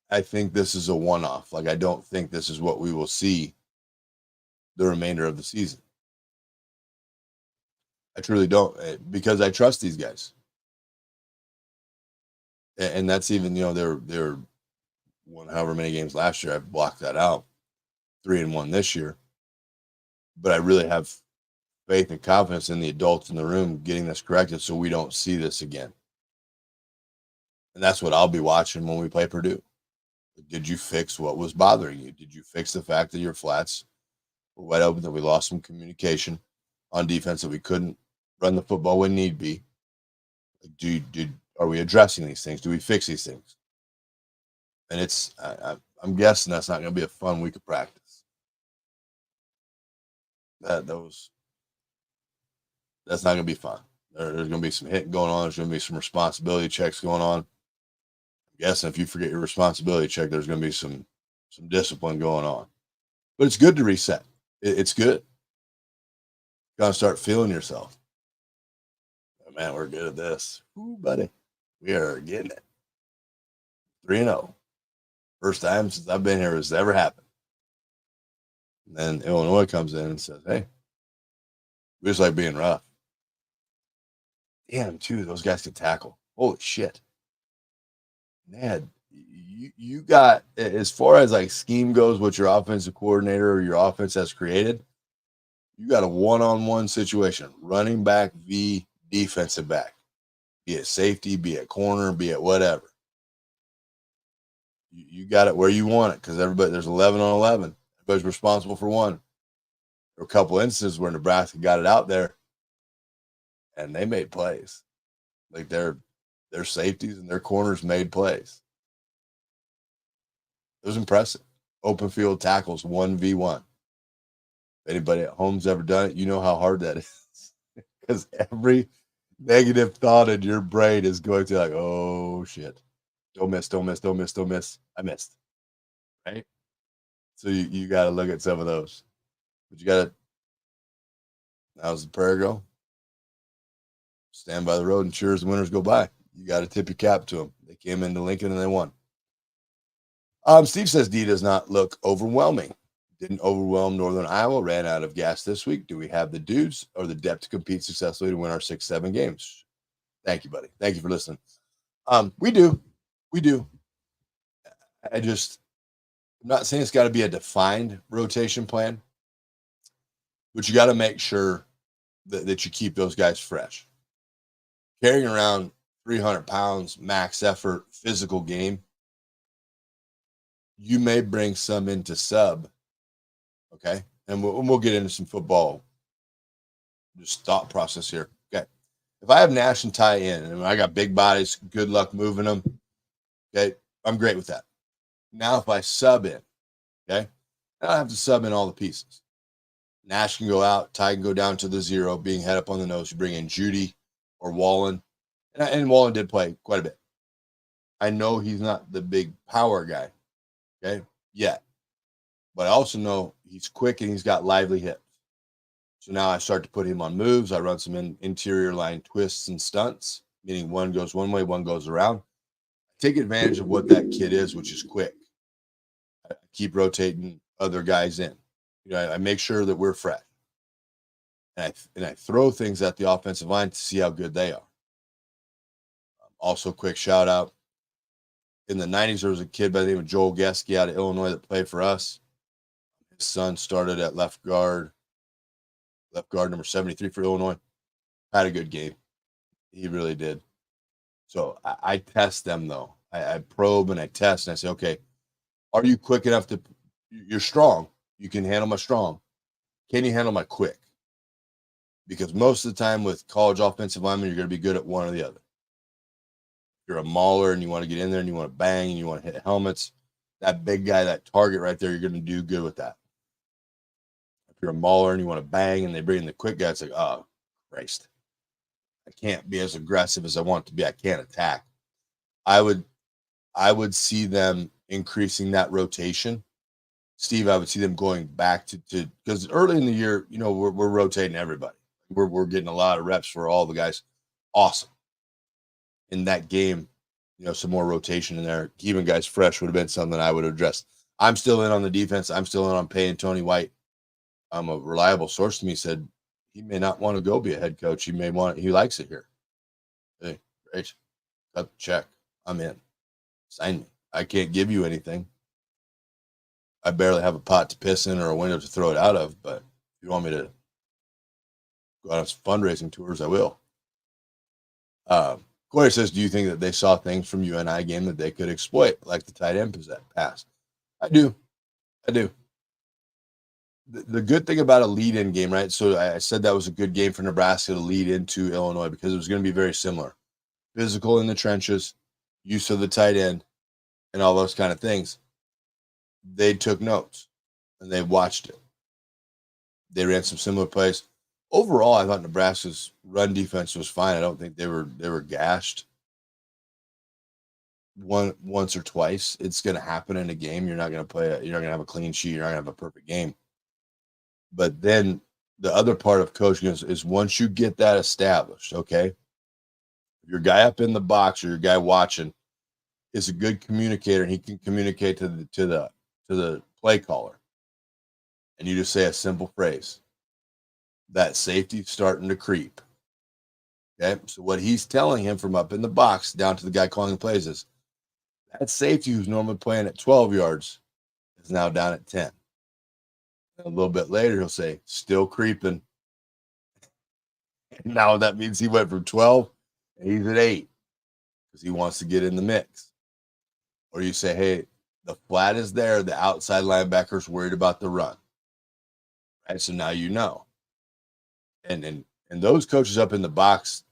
I think this is a one-off. Like, I don't think this is what we will see the remainder of the season. I truly don't, because I trust these guys. And that's even, they're won however many games last year. I've blocked that out. 3-1 this year. But I really have faith and confidence in the adults in the room getting this corrected so we don't see this again. And that's what I'll be watching when we play Purdue. Did you fix what was bothering you? Did you fix the fact that your flats were wide open, that we lost some communication on defense, that we couldn't run the football when need be? Are we addressing these things? Do we fix these things? And I'm guessing that's not going to be a fun week of practice. That's not going to be fun. There's going to be some hitting going on. There's going to be some responsibility checks going on. I'm guessing if you forget your responsibility check, there's going to be some discipline going on. But it's good to reset. It's good. You got to start feeling yourself. Oh, man, we're good at this. Ooh, buddy. We are getting it. 3-0. First time since I've been here has ever happened. And then Illinois comes in and says, hey, we just like being rough. Damn, too, those guys could tackle. Holy shit. Man, you got, as far as like scheme goes, what your offensive coordinator or your offense has created, you got a one-on-one situation, running back v defensive back, be it safety, be it corner, be it whatever. You got it where you want it, because there's 11 on 11. Everybody's responsible for one. There were a couple instances where Nebraska got it out there and they made plays. Like their safeties and their corners made plays. It was impressive. Open field tackles 1v1. If anybody at home's ever done it, you know how hard that is. Because every negative thought in your brain is going to like, oh shit. Don't miss. I missed. Right? So you got to look at some of those. But you got to, how's the prayer go? Stand by the road and cheer as the winners go by. You got to tip your cap to them. They came into Lincoln and they won. Steve says D does not look overwhelming. Didn't overwhelm Northern Iowa. Ran out of gas this week. Do we have the dudes or the depth to compete successfully to win our 6-7 games? Thank you, buddy. Thank you for listening. We do. I'm not saying it's got to be a defined rotation plan, but you got to make sure that you keep those guys fresh. Carrying around 300 pounds, max effort, physical game, you may bring some into sub, okay? And we'll get into some football, just thought process here. Okay. If I have Nash and Ty in, and I got big bodies, good luck moving them, okay, I'm great with that. Now if I sub in, okay, I don't have to sub in all the pieces. Nash can go out, Ty can go down to the 0, being head up on the nose. You bring in Judy or Wallen, and Wallen did play quite a bit. I know he's not the big power guy, okay, yet. But I also know he's quick and he's got lively hips. So now I start to put him on moves. I run some interior line twists and stunts, meaning one goes one way, one goes around. I take advantage of what that kid is, which is quick. I keep rotating other guys in. I make sure that we're fresh. And I throw things at the offensive line to see how good they are. Also, quick shout out. In the 90s, there was a kid by the name of Joel Geske out of Illinois that played for us. His son started at left guard number 73 for Illinois. Had a good game. He really did. So I test them, though. I probe and I test, and I say, okay, are you quick enough you're strong. You can handle my strong. Can you handle my quick? because most of the time with college offensive linemen, you're going to be good at one or the other. If you're a mauler and you want to get in there and you want to bang and you want to hit helmets, that big guy, that target right there, you're going to do good with that. If you're a mauler and you want to bang and they bring in the quick guy, it's like, oh, Christ. I can't be as aggressive as I want to be. I can't attack. I would see them increasing that rotation. Steve, I would see them going back to because early in the year, we're rotating everybody. We're getting a lot of reps for all the guys. Awesome. In that game, some more rotation in there, keeping guys fresh would have been something I would have addressed. I'm still in on the defense. I'm still in on paying Tony White. A reliable source to me said he may not want to go be a head coach. He likes it here. Hey, great. Cut the check. I'm in. Sign me. I can't give you anything. I barely have a pot to piss in or a window to throw it out of, but if you want me to go on some fundraising tours, I will. Corey says, do you think that they saw things from UNI game that they could exploit, like the tight end pass? I do. The good thing about a lead-in game, right? So I said that was a good game for Nebraska to lead into Illinois because it was going to be very similar. Physical in the trenches, use of the tight end, and all those kind of things. They took notes, and they watched it. They ran some similar plays. Overall, I thought Nebraska's run defense was fine. I don't think they were gashed once or twice. It's going to happen in a game. You're not going to have a clean sheet. You're not going to have a perfect game. But then the other part of coaching is once you get that established, okay, your guy up in the box or your guy watching is a good communicator and he can communicate to the play caller. And you just say a simple phrase. That safety's starting to creep. Okay. So what he's telling him from up in the box down to the guy calling the plays is that safety who's normally playing at 12 yards is now down at 10. And a little bit later, he'll say, still creeping. And now that means he went from 12 and he's at 8 because he wants to get in the mix. Or you say, hey, the flat is there. The outside linebacker's worried about the run. Right. So now you know. And those coaches up in the box,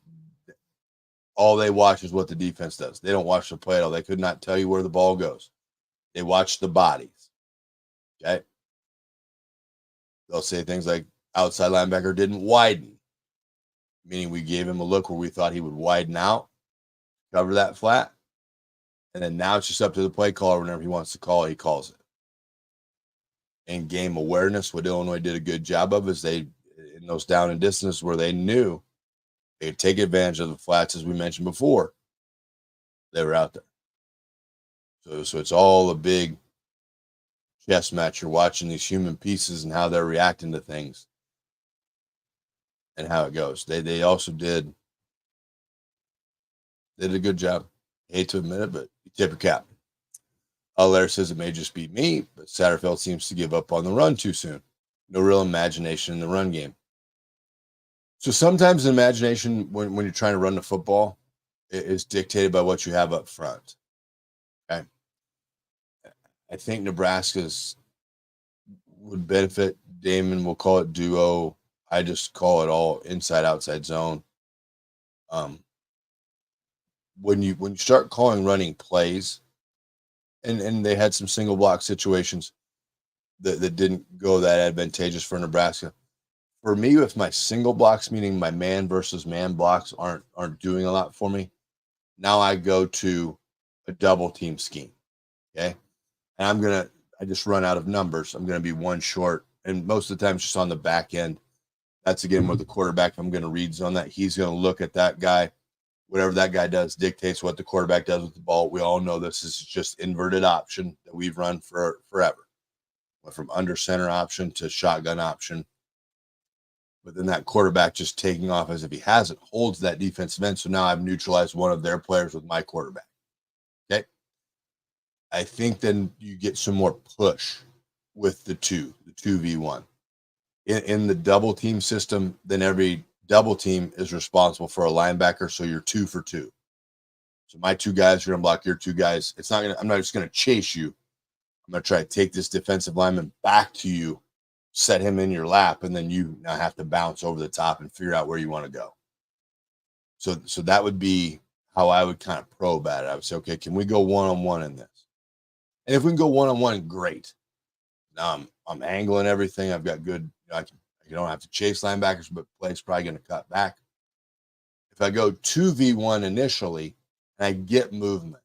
all they watch is what the defense does. They don't watch the play at all. They could not tell you where the ball goes. They watch the bodies. Okay. They'll say things like outside linebacker didn't widen, meaning we gave him a look where we thought he would widen out, cover that flat. And then now it's just up to the play caller. Whenever he wants to call it, he calls it. And game awareness, what Illinois did a good job of is they, in those down and distance where they knew they could take advantage of the flats, as we mentioned before, they were out there. So it's all a big chess match. You're watching these human pieces and how they're reacting to things and how it goes. They also did a good job. I hate to admit it, but you tip your cap. Larry says it may just be me, but Satterfield seems to give up on the run too soon. No real imagination in the run game. So sometimes imagination, when you're trying to run the football, is dictated by what you have up front. Okay. I think Nebraska's would benefit. Damon will call it duo. I just call it all inside outside zone. When you start calling running plays, and they had some single block situations that didn't go that advantageous for Nebraska. For me, with my single blocks, meaning my man versus man blocks aren't doing a lot for me. Now I go to a double team scheme. Okay. And I just run out of numbers. I'm going to be one short. And most of the time it's just on the back end. That's again where the quarterback, I'm going to read zone that. He's going to look at that guy. Whatever that guy does dictates what the quarterback does with the ball. We all know this is just inverted option that we've run for forever. Went from under center option to shotgun option. But then that quarterback just taking off as if he hasn't holds that defensive end. So now I've neutralized one of their players with my quarterback. Okay. I think then you get some more push with the 2v1. In the double team system, then every double team is responsible for a linebacker. So you're 2 for 2. So my 2 guys are going to block your 2 guys. I'm not just going to chase you. I'm going to try to take this defensive lineman back to you set him in your lap, and then you now have to bounce over the top and figure out where you want to go. So that would be how I would kind of probe at it. I would say, okay, can we go one-on-one in this? And if we can go one-on-one, great. Now I'm angling everything. I've got good, you don't have to chase linebackers, but play's probably going to cut back. If I go 2v1 initially and I get movement,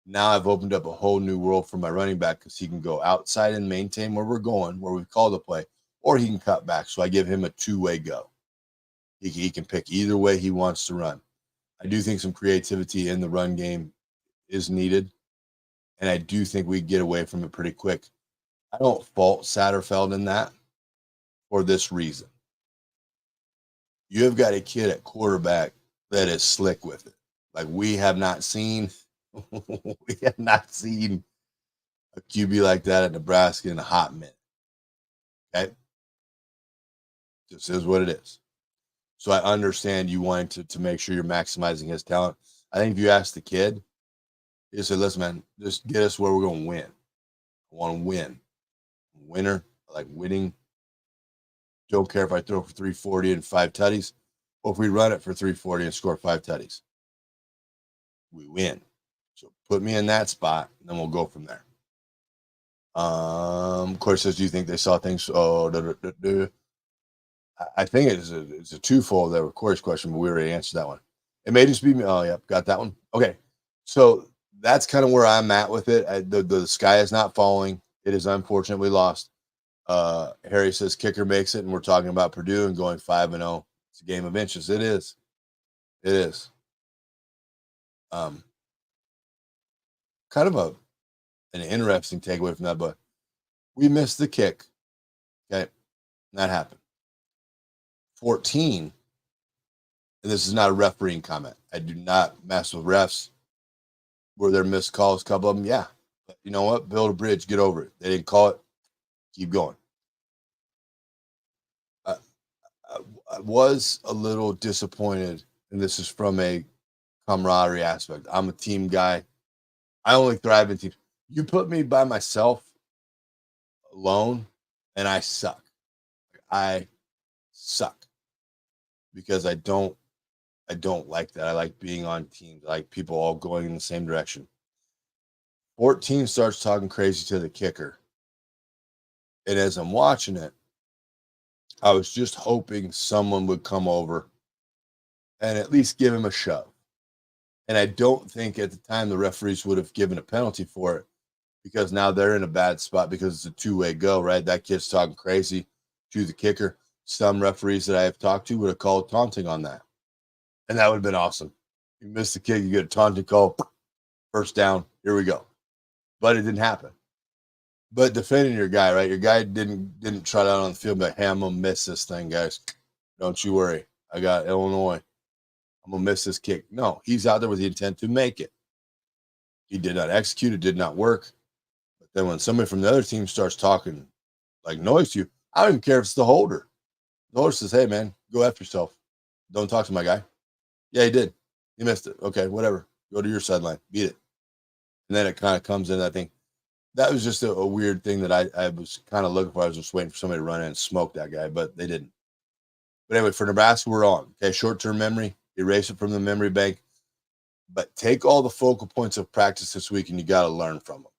now I've opened up a whole new world for my running back, because he can go outside and maintain where we're going, where we've called the play, or he can cut back. So I give him a two-way go. He can pick either way he wants to run. I do think some creativity in the run game is needed, and I do think we get away from it pretty quick. I don't fault Satterfeld in that for this reason. You have got a kid at quarterback that is slick with it. Like we have not seen a QB like that at Nebraska in a hot minute. Okay. This is what it is. So I understand you wanting to make sure you're maximizing his talent. I think if you ask the kid, you say, listen, man, just get us where we're going to win. I want to win. I'm a winner. I like winning. Don't care if I throw for 340 and 5 tutties, or if we run it for 340 and score 5 tutties. We win. So put me in that spot, and then we'll go from there. Of course, says, do you think they saw things? I think it's a twofold. That was Corey's question, but we already answered that one. It may just be me. Oh, yeah, got that one. Okay, so that's kind of where I'm at with it. The sky is not falling. It is unfortunate we lost. Harry says kicker makes it, and we're talking about Purdue and going 5-0. It's a game of inches. It is. It is. Kind of an interesting takeaway from that, but we missed the kick. Okay, that happened. 14, and this is not a refereeing comment. I do not mess with refs. Were there missed calls? A couple of them, yeah. But you know what? Build a bridge. Get over it. They didn't call it. Keep going. I was a little disappointed, and this is from a camaraderie aspect. I'm a team guy. I only thrive in teams. You put me by myself alone, and I suck. I suck because I don't like that. I like being on teams. I like people all going in the same direction. 14 starts talking crazy to the kicker. And as I'm watching it, I was just hoping someone would come over and at least give him a shove. And I don't think at the time the referees would have given a penalty for it, because now they're in a bad spot because it's a two-way go, right? That kid's talking crazy to the kicker. Some referees that I have talked to would have called taunting on that. And that would have been awesome. You miss the kick, you get a taunting call, first down, here we go. But it didn't happen. But defending your guy, right? Your guy didn't trot out on the field, but hey, I'm gonna miss this thing, guys. Don't you worry. I got Illinois. I'm gonna miss this kick. No, he's out there with the intent to make it. He did not execute, it did not work. But then when somebody from the other team starts talking like noise to you, I don't even care if it's the holder. The holder says, hey man, go after yourself. Don't talk to my guy. Yeah, he did. He missed it. Okay, whatever. Go to your sideline. Beat it. And then it kind of comes in, I think. That was just a weird thing that I was kind of looking for. I was just waiting for somebody to run in and smoke that guy, but they didn't. But anyway, for Nebraska, we're on. Okay, short-term memory. Erase it from the memory bank. But take all the focal points of practice this week, and you got to learn from them.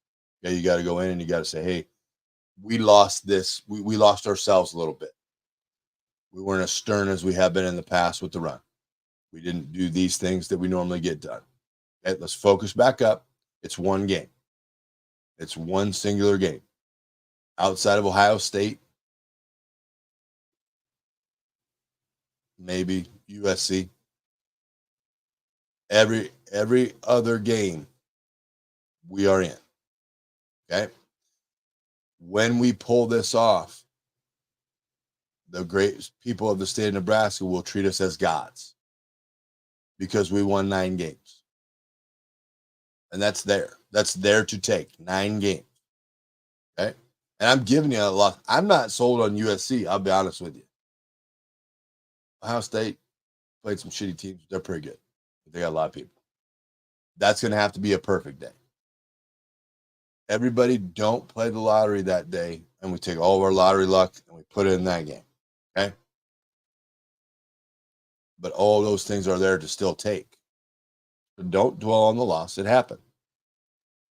Okay, you got to go in and you got to say, hey, we lost this. We lost ourselves a little bit. We weren't as stern as we have been in the past with the run. We didn't do these things that we normally get done. Okay, let's focus back up. It's one game. It's one singular game. Outside of Ohio State, maybe USC. Every other game we are in. Okay? When we pull this off, the great people of the state of Nebraska will treat us as gods, because we won 9 games. And that's there. That's there to take. 9 games. Okay? And I'm giving you a lot. I'm not sold on USC. I'll be honest with you. Ohio State played some shitty teams. They're pretty good. But they got a lot of people. That's going to have to be a perfect day. Everybody don't play the lottery that day and we take all of our lottery luck and we put it in that game. Okay. But all those things are there to still take. So don't dwell on the loss. It happened.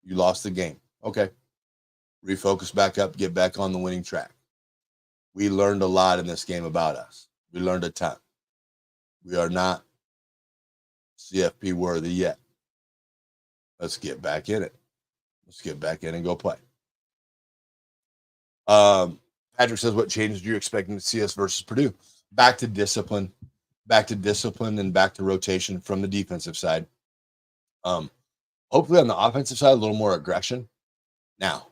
You lost the game. Okay. Refocus back up, get back on the winning track. We learned a lot in this game about us. We learned a ton. We are not CFP worthy yet. Let's get back in it. Let's get back in and go play. Patrick says, what changes do you expecting to see us versus Purdue? Back to discipline and back to rotation from the defensive side. Hopefully on the offensive side, a little more aggression. Now,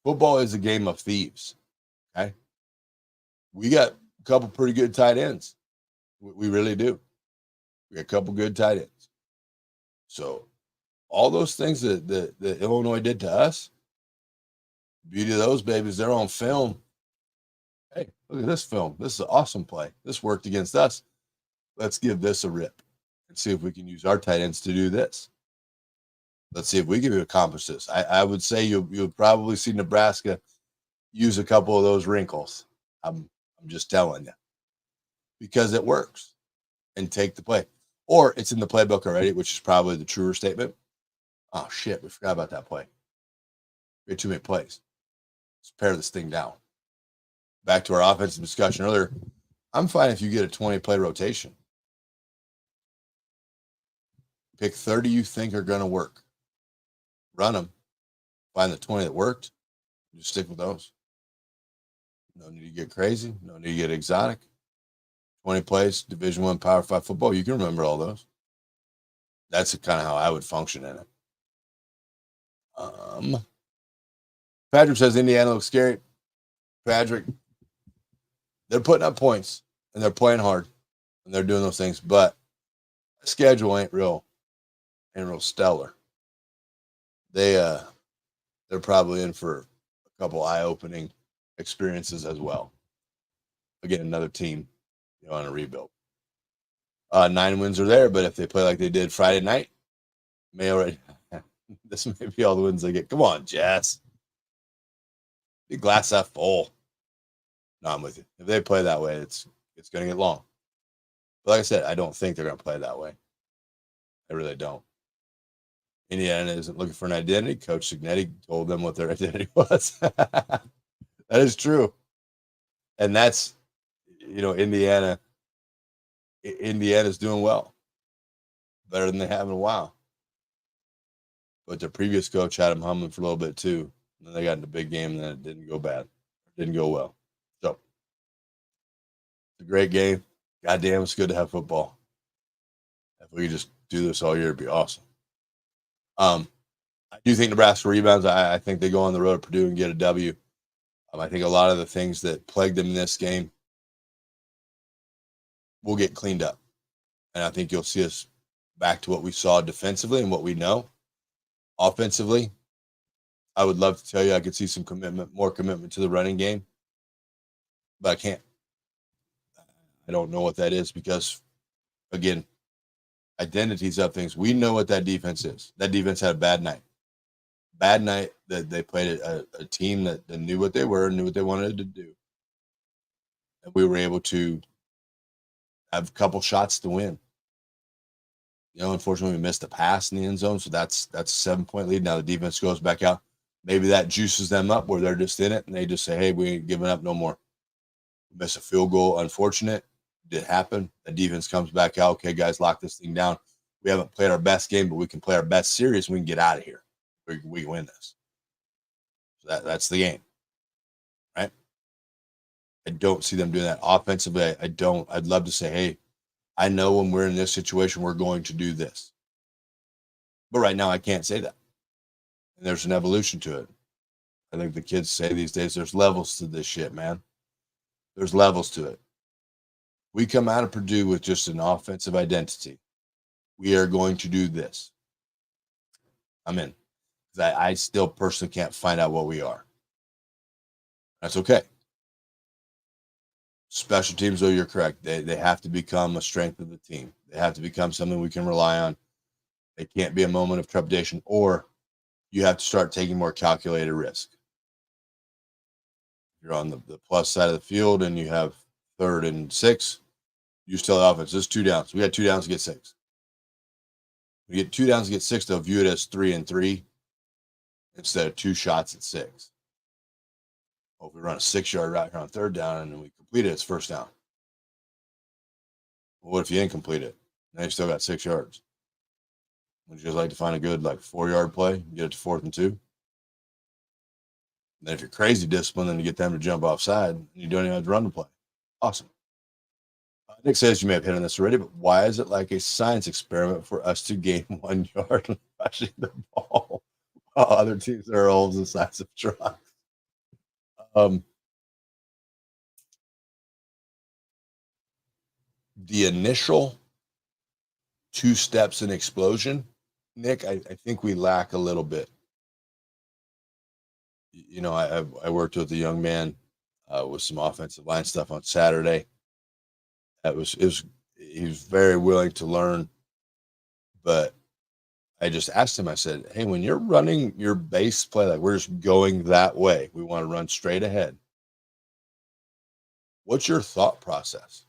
football is a game of thieves. Okay. We got a couple pretty good tight ends. We really do. We got a couple good tight ends. So all those things that Illinois did to us, beauty of those babies, they're on film. Hey, look at this film. This is an awesome play. This worked against us. Let's give this a rip and see if we can use our tight ends to do this. Let's see if we can accomplish this. I would say you'll probably see Nebraska use a couple of those wrinkles. I'm just telling you, because it works, and take the play. Or it's in the playbook already, which is probably the truer statement. Oh, shit, we forgot about that play. We had too many plays. Let's pare this thing down. Back to our offensive discussion earlier. I'm fine if you get a 20-play rotation. Pick 30 you think are going to work. Run them. Find the 20 that worked. Just stick with those. No need to get crazy. No need to get exotic. 20 plays, Division I Power 5 football. You can remember all those. That's kind of how I would function in it. Patrick says Indiana looks scary. Patrick, they're putting up points and they're playing hard and they're doing those things, but the schedule ain't real stellar. They're probably in for a couple eye-opening experiences as well. Again, another team, on a rebuild. 9 wins are there, but if they play like they did Friday night, this may be all the wins they get. Come on, Jess. Be glass half full. No, I'm with you. If they play that way, it's going to get long. But like I said, I don't think they're going to play that way. I really don't. Indiana isn't looking for an identity. Coach Signetti told them what their identity was. That is true. And that's, Indiana's doing well. Better than they have in a while. But their previous coach had them humming for a little bit too. And then they got in the big game and then it didn't go bad. It didn't go well. So it's a great game. Goddamn, it's good to have football. If we could just do this all year, it'd be awesome. I do think Nebraska rebounds. I think they go on the road to Purdue and get a W. I think a lot of the things that plagued them in this game will get cleaned up. And I think you'll see us back to what we saw defensively and what we know. Offensively, I would love to tell you I could see some more commitment to the running game, but I can't. I don't know what that is because, again, identities of things. We know what that defense is. That defense had a bad night. Bad night that they played a team that knew what they were, knew what they wanted to do. And we were able to have a couple shots to win. Unfortunately, we missed a pass in the end zone, so that's a 7-point lead. Now the defense goes back out. Maybe that juices them up where they're just in it, and they just say, hey, we ain't giving up no more. We missed a field goal. Unfortunate. Did happen. The defense comes back out. Okay, guys, lock this thing down. We haven't played our best game, but we can play our best series, and we can get out of here. We can win this. So that's the game, right? I don't see them doing that. Offensively, I don't. I'd love to say, hey, I know when we're in this situation, we're going to do this. But right now, I can't say that. And there's an evolution to it. I think the kids say these days, there's levels to this shit, man. There's levels to it. We come out of Purdue with just an offensive identity. We are going to do this. I'm in. Because I still personally can't find out what we are. That's okay. Special teams, though, you're correct. They have to become a strength of the team. They have to become something we can rely on. They can't be a moment of trepidation, or you have to start taking more calculated risk. you're on the plus side of the field and you have 3rd and 6, you just tell the offense, this 2 downs. We got 2 downs to get 6. We get 2 downs to get 6, they'll view it as 3 and 3 instead of 2 shots at 6. Well, if we run a 6-yard route here on 3rd down and then we complete it, it's 1st down. Well, what if you didn't complete it? Now you still got 6 yards. Would you just like to find a good 4-yard play, get it to 4th and 2? And then if you're crazy disciplined, then you get them to jump offside and you don't even have to run the play. Awesome. Nick says you may have hit on this already, but why is it like a science experiment for us to gain 1 yard rushing the ball while other teams are holes the size of trucks? The initial 2 steps in explosion, Nick, I think we lack a little bit. You know, I worked with a young man with some offensive line stuff on Saturday. He was very willing to learn, but I just asked him, I said, hey, when you're running your base play, like we're just going that way, we want to run straight ahead. What's your thought process?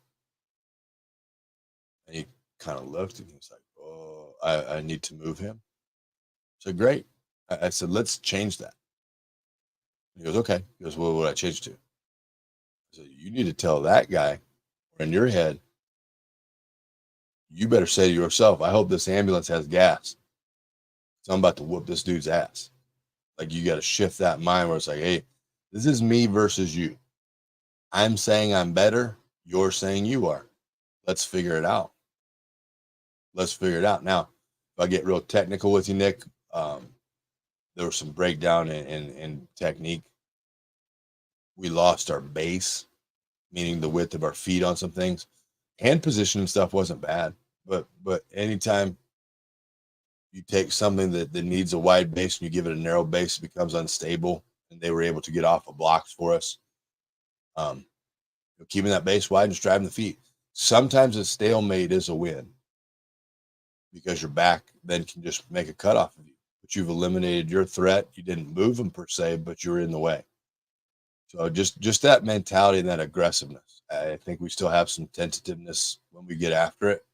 And he kind of looked and he was like, oh, I need to move him. So great. I said, let's change that. He goes, okay. He goes, well, what would I change to? I said, you need to tell that guy in your head, you better say to yourself, I hope this ambulance has gas. So I'm about to whoop this dude's ass. Like you got to shift that mind where it's like, hey, this is me versus you. I'm saying I'm better. You're saying you are. Let's figure it out. Let's figure it out. Now, if I get real technical with you, Nick, there was some breakdown in technique. We lost our base, meaning the width of our feet on some things. Hand position and stuff wasn't bad, but anytime you take something that needs a wide base and you give it a narrow base, it becomes unstable. And they were able to get off of blocks for us. Keeping that base wide and just driving the feet. Sometimes a stalemate is a win because your back then can just make a cut off of you. But you've eliminated your threat. You didn't move them per se, but you were in the way. So just that mentality and that aggressiveness. I think we still have some tentativeness when we get after it.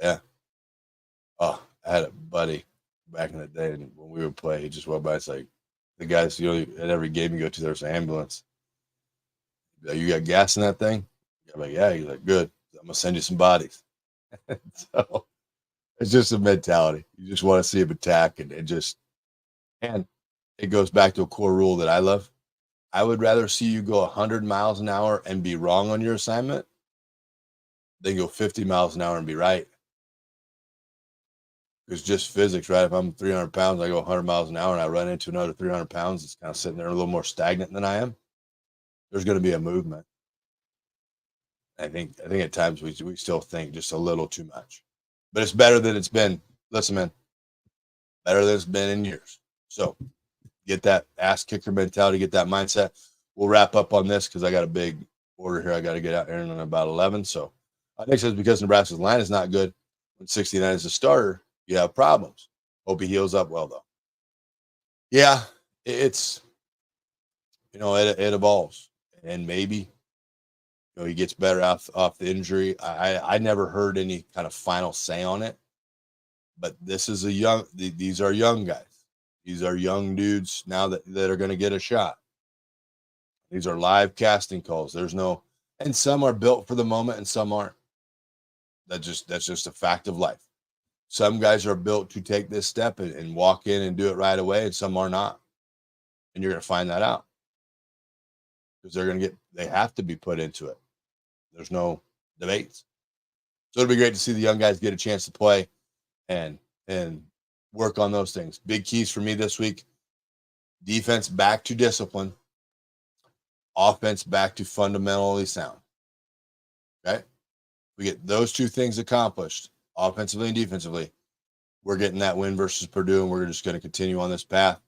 Yeah. Oh, I had a buddy back in the day, and when we would play, he just went by. It's like the guys, at every game you go to, there's an ambulance. Like, you got gas in that thing? I'm like, yeah. He's like, good. I'm gonna send you some bodies. So it's just a mentality. You just want to see him attack and it goes back to a core rule that I love. I would rather see you go 100 miles an hour and be wrong on your assignment than go 50 miles an hour and be right. It's just physics, right? If I'm 300 pounds, I go 100 miles an hour and I run into another 300 pounds that's kind of sitting there a little more stagnant than I am, there's going to be a movement. I think at times we still think just a little too much. But it's better than it's been. Listen, man, better than it's been in years. So get that ass kicker mentality, get that mindset. We'll wrap up on this because I got a big order here. I got to get out here in about 11. So I think it's because Nebraska's line is not good. When 69 is a starter, you have problems. Hope he heals up well, though. Yeah, it's, it evolves. And maybe, he gets better off the injury. I never heard any kind of final say on it. But this is these are young guys. These are young dudes now that are going to get a shot. These are live casting calls. And some are built for the moment and some aren't. That's just a fact of life. Some guys are built to take this step and walk in and do it right away, and some are not. And you're going to find that out because they have to be put into it. There's no debates. So it'll be great to see the young guys get a chance to play and work on those things. Big keys for me this week: defense back to discipline, offense back to fundamentally sound. Okay? We get those two things accomplished, offensively and defensively, we're getting that win versus Purdue, and we're just going to continue on this path.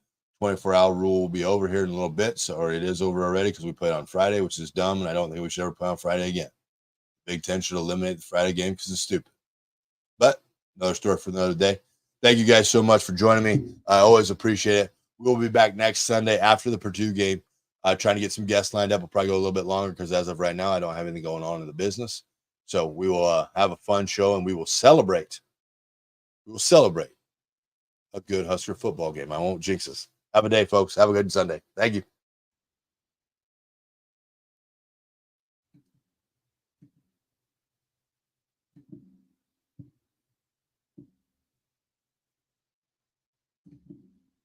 24-hour rule will be over here in a little bit, or it is over already because we played on Friday, which is dumb, and I don't think we should ever play on Friday again. Big Ten should eliminate the Friday game because it's stupid. But another story for another day. Thank you guys so much for joining me. I always appreciate it. We'll be back next Sunday after the Purdue game Trying to get some guests lined up. Will probably go a little bit longer because as of right now, I don't have anything going on in the business. So we will have a fun show and we will celebrate. We will celebrate a good Husker football game. I won't jinx us. Have a day, folks. Have a good Sunday. Thank you.